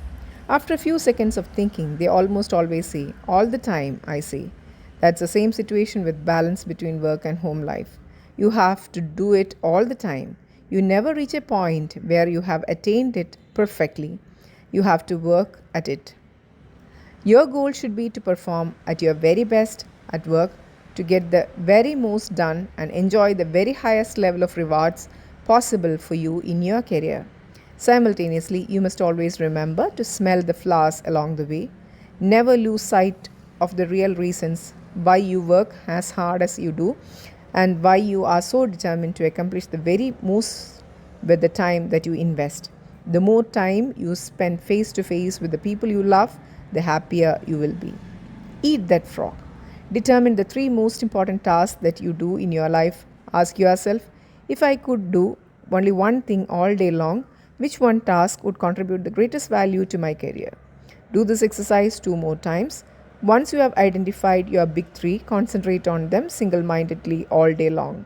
After a few seconds of thinking, they almost always say, all the time, I say. That's the same situation with balance between work and home life. You have to do it all the time. You never reach a point where you have attained it perfectly. You have to work at it. Your goal should be to perform at your very best at work, to get the very most done and enjoy the very highest level of rewards possible for you in your career. Simultaneously, you must always remember to smell the flowers along the way. Never lose sight of the real reasons why you work as hard as you do and why you are so determined to accomplish the very most with the time that you invest. The more time you spend face to face with the people you love, the happier you will be. Eat that frog. Determine the three most important tasks that you do in your life. Ask yourself, if I could do only one thing all day long, which one task would contribute the greatest value to my career? Do this exercise 2 more times. Once you have identified your big three, concentrate on them single mindedly all day long.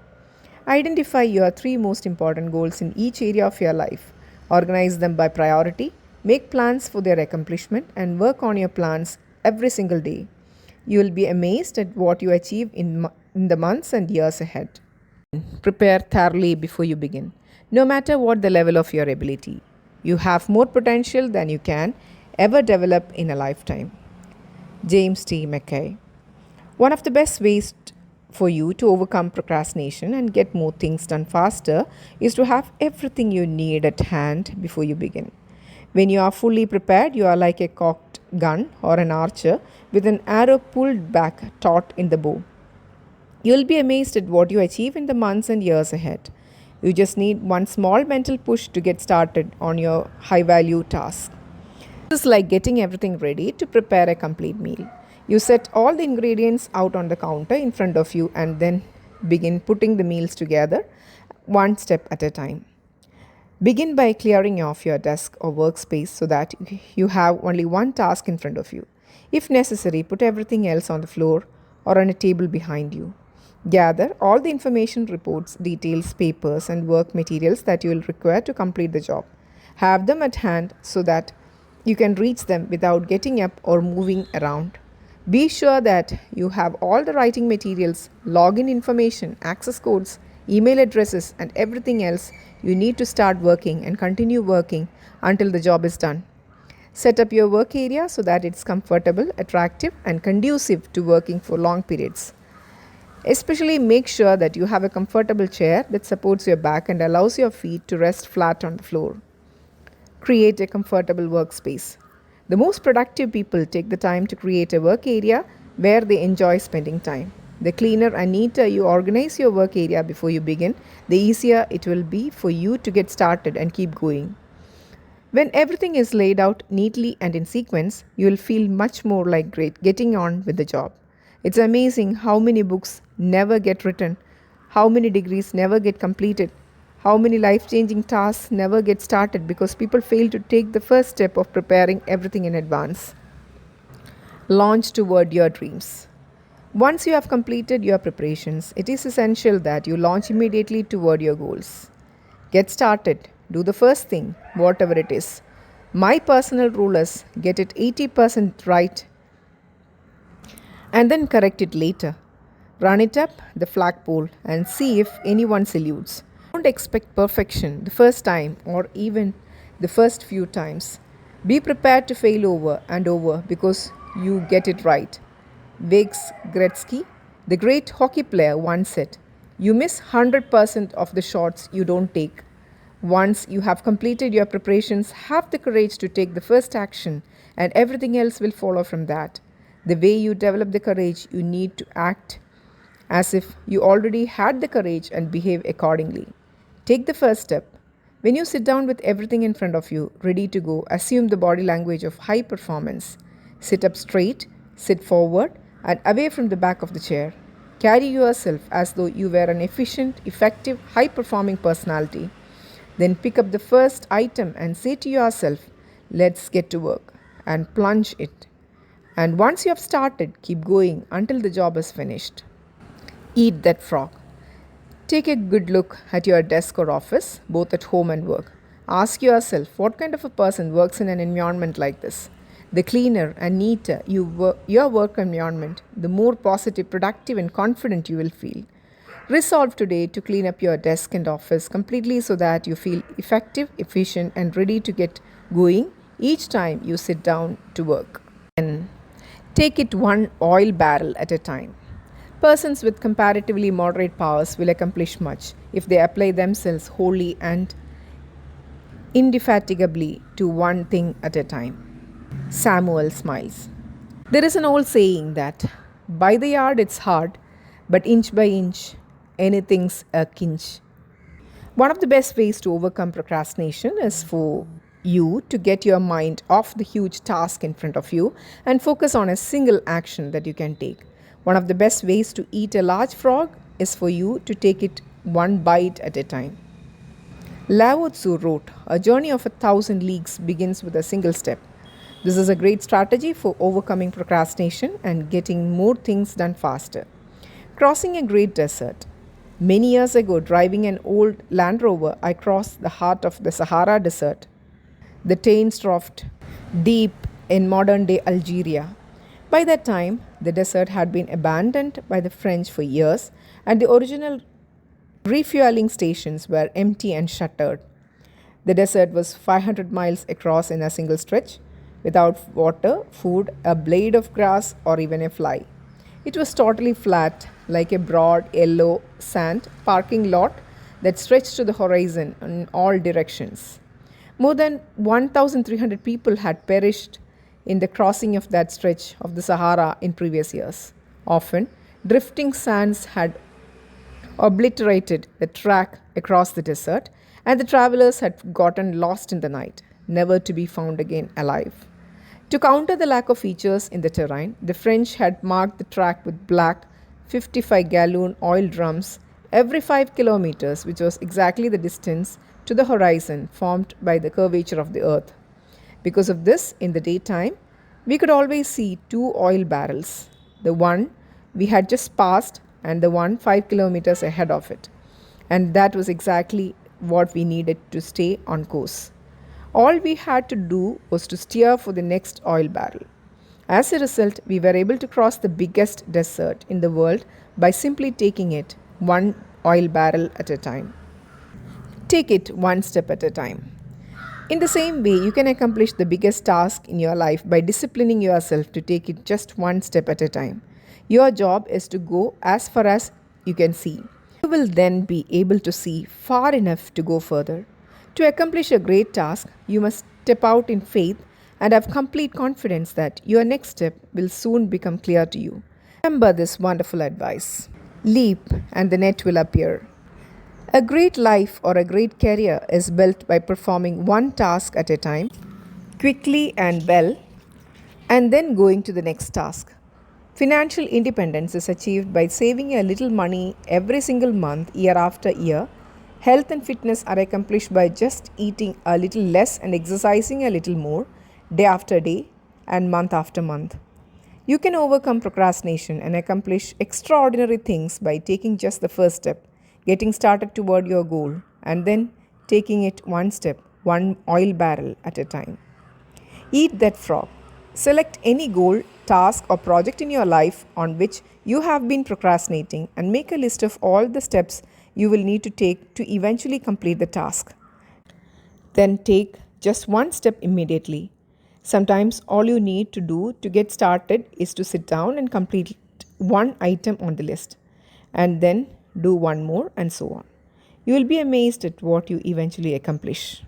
Identify your three most important goals in each area of your life. Organize them by priority. Make plans for their accomplishment and work on your plans every single day. You will be amazed at what you achieve in the months and years ahead. Prepare thoroughly before you begin. No matter what the level of your ability, you have more potential than you can ever develop in a lifetime. James T. McKay. One of the best ways for you to overcome procrastination and get more things done faster is to have everything you need at hand before you begin. When you are fully prepared, you are like a cocked gun or an archer with an arrow pulled back taut in the bow. You will be amazed at what you achieve in the months and years ahead. You just need one small mental push to get started on your high value task. This is like getting everything ready to prepare a complete meal. You set all the ingredients out on the counter in front of you and then begin putting the meals together one step at a time. Begin by clearing off your desk or workspace so that you have only one task in front of you. If necessary, put everything else on the floor or on a table behind you. Gather all the information, reports, details, papers, and work materials that you will require to complete the job. Have them at hand so that you can reach them without getting up or moving around. Be sure that you have all the writing materials, login information, access codes, email addresses, and everything else you need to start working and continue working until the job is done. Set up your work area so that it's comfortable, attractive, and conducive to working for long periods. Especially make sure that you have a comfortable chair that supports your back and allows your feet to rest flat on the floor. Create a comfortable workspace. The most productive people take the time to create a work area where they enjoy spending time. The cleaner and neater you organize your work area before you begin, the easier it will be for you to get started and keep going. When everything is laid out neatly and in sequence, you will feel much more like great getting on with the job. It's amazing how many books never get written, how many degrees never get completed, how many life changing tasks never get started because people fail to take the first step of preparing everything in advance. Launch toward your dreams. Once you have completed your preparations, it is essential that you launch immediately toward your goals. Get started. Do the first thing, whatever it is. My personal rule is get it 80% right and then correct it later. Run it up the flagpole and see if anyone salutes. Don't expect perfection the first time or even the first few times. Be prepared to fail over and over because you get it right. Wayne Gretzky, the great hockey player, once said, "You miss 100% of the shots you don't take." Once you have completed your preparations, have the courage to take the first action, and everything else will follow from that. The way you develop the courage, you need to act as if you already had the courage and behave accordingly. Take the first step. When you sit down with everything in front of you, ready to go, assume the body language of high performance. Sit up straight, sit forward, and away from the back of the chair. Carry yourself as though you were an efficient, effective, high performing personality. Then pick up the first item and say to yourself, "Let's get to work," and plunge it. And once you have started, keep going until the job is finished. Eat that frog. Take a good look at your desk or office, both at home and work. Ask yourself what kind of a person works in an environment like this. The cleaner and neater your work environment, the more positive, productive, and confident you will feel. Resolve today to clean up your desk and office completely so that you feel effective, efficient, and ready to get going each time you sit down to work. And take it one oil barrel at a time. Persons with comparatively moderate powers will accomplish much if they apply themselves wholly and indefatigably to one thing at a time. Samuel smiles. There is an old saying that by the yard it's hard, but inch by inch, anything's a kinch. One of the best ways to overcome procrastination is for you to get your mind off the huge task in front of you and focus on a single action that you can take. One of the best ways to eat a large frog is for you to take it one bite at a time. Lao Tzu wrote, "A journey of 1,000 leagues begins with a single step." This is a great strategy for overcoming procrastination and getting more things done faster. Crossing a great desert. Many years ago, driving an old Land Rover, I crossed the heart of the Sahara Desert, the Tainstoft, deep in modern day Algeria. By that time, the desert had been abandoned by the French for years, and the original refueling stations were empty and shuttered. The desert was 500 miles across in a single stretch, without water, food, a blade of grass, or even a fly. It was totally flat, like a broad yellow sand parking lot that stretched to the horizon in all directions. More than 1,300 people had perished in the crossing of that stretch of the Sahara in previous years. Often, drifting sands had obliterated the track across the desert, and the travelers had gotten lost in the night, never to be found again alive. To counter the lack of features in the terrain, the French had marked the track with black 55-gallon oil drums every 5 kilometers, which was exactly the distance to the horizon formed by the curvature of the earth. Because of this, in the daytime, we could always see two oil barrels, the one we had just passed and the one 5 kilometers ahead of it. And that was exactly what we needed to stay on course. All we had to do was to steer for the next oil barrel. As a result, we were able to cross the biggest desert in the world by simply taking it one oil barrel at a time. Take it one step at a time. In the same way, you can accomplish the biggest task in your life by disciplining yourself to take it just one step at a time. Your job is to go as far as you can see. You will then be able to see far enough to go further. To accomplish a great task, you must step out in faith and have complete confidence that your next step will soon become clear to you. Remember this wonderful advice: leap, and the net will appear. A great life or a great career is built by performing one task at a time, quickly and well, and then going to the next task. Financial independence is achieved by saving a little money every single month, year after year. Health and fitness are accomplished by just eating a little less and exercising a little more, day after day and month after month. You can overcome procrastination and accomplish extraordinary things by taking just the first step, getting started toward your goal, and then taking it one step, one oil barrel at a time. Eat that frog. Select any goal, task, or project in your life on which you have been procrastinating and make a list of all the steps you will need to take to eventually complete the task. Then take just one step immediately. Sometimes all you need to do to get started is to sit down and complete one item on the list, and then do one more, and so on. You will be amazed at what you eventually accomplish.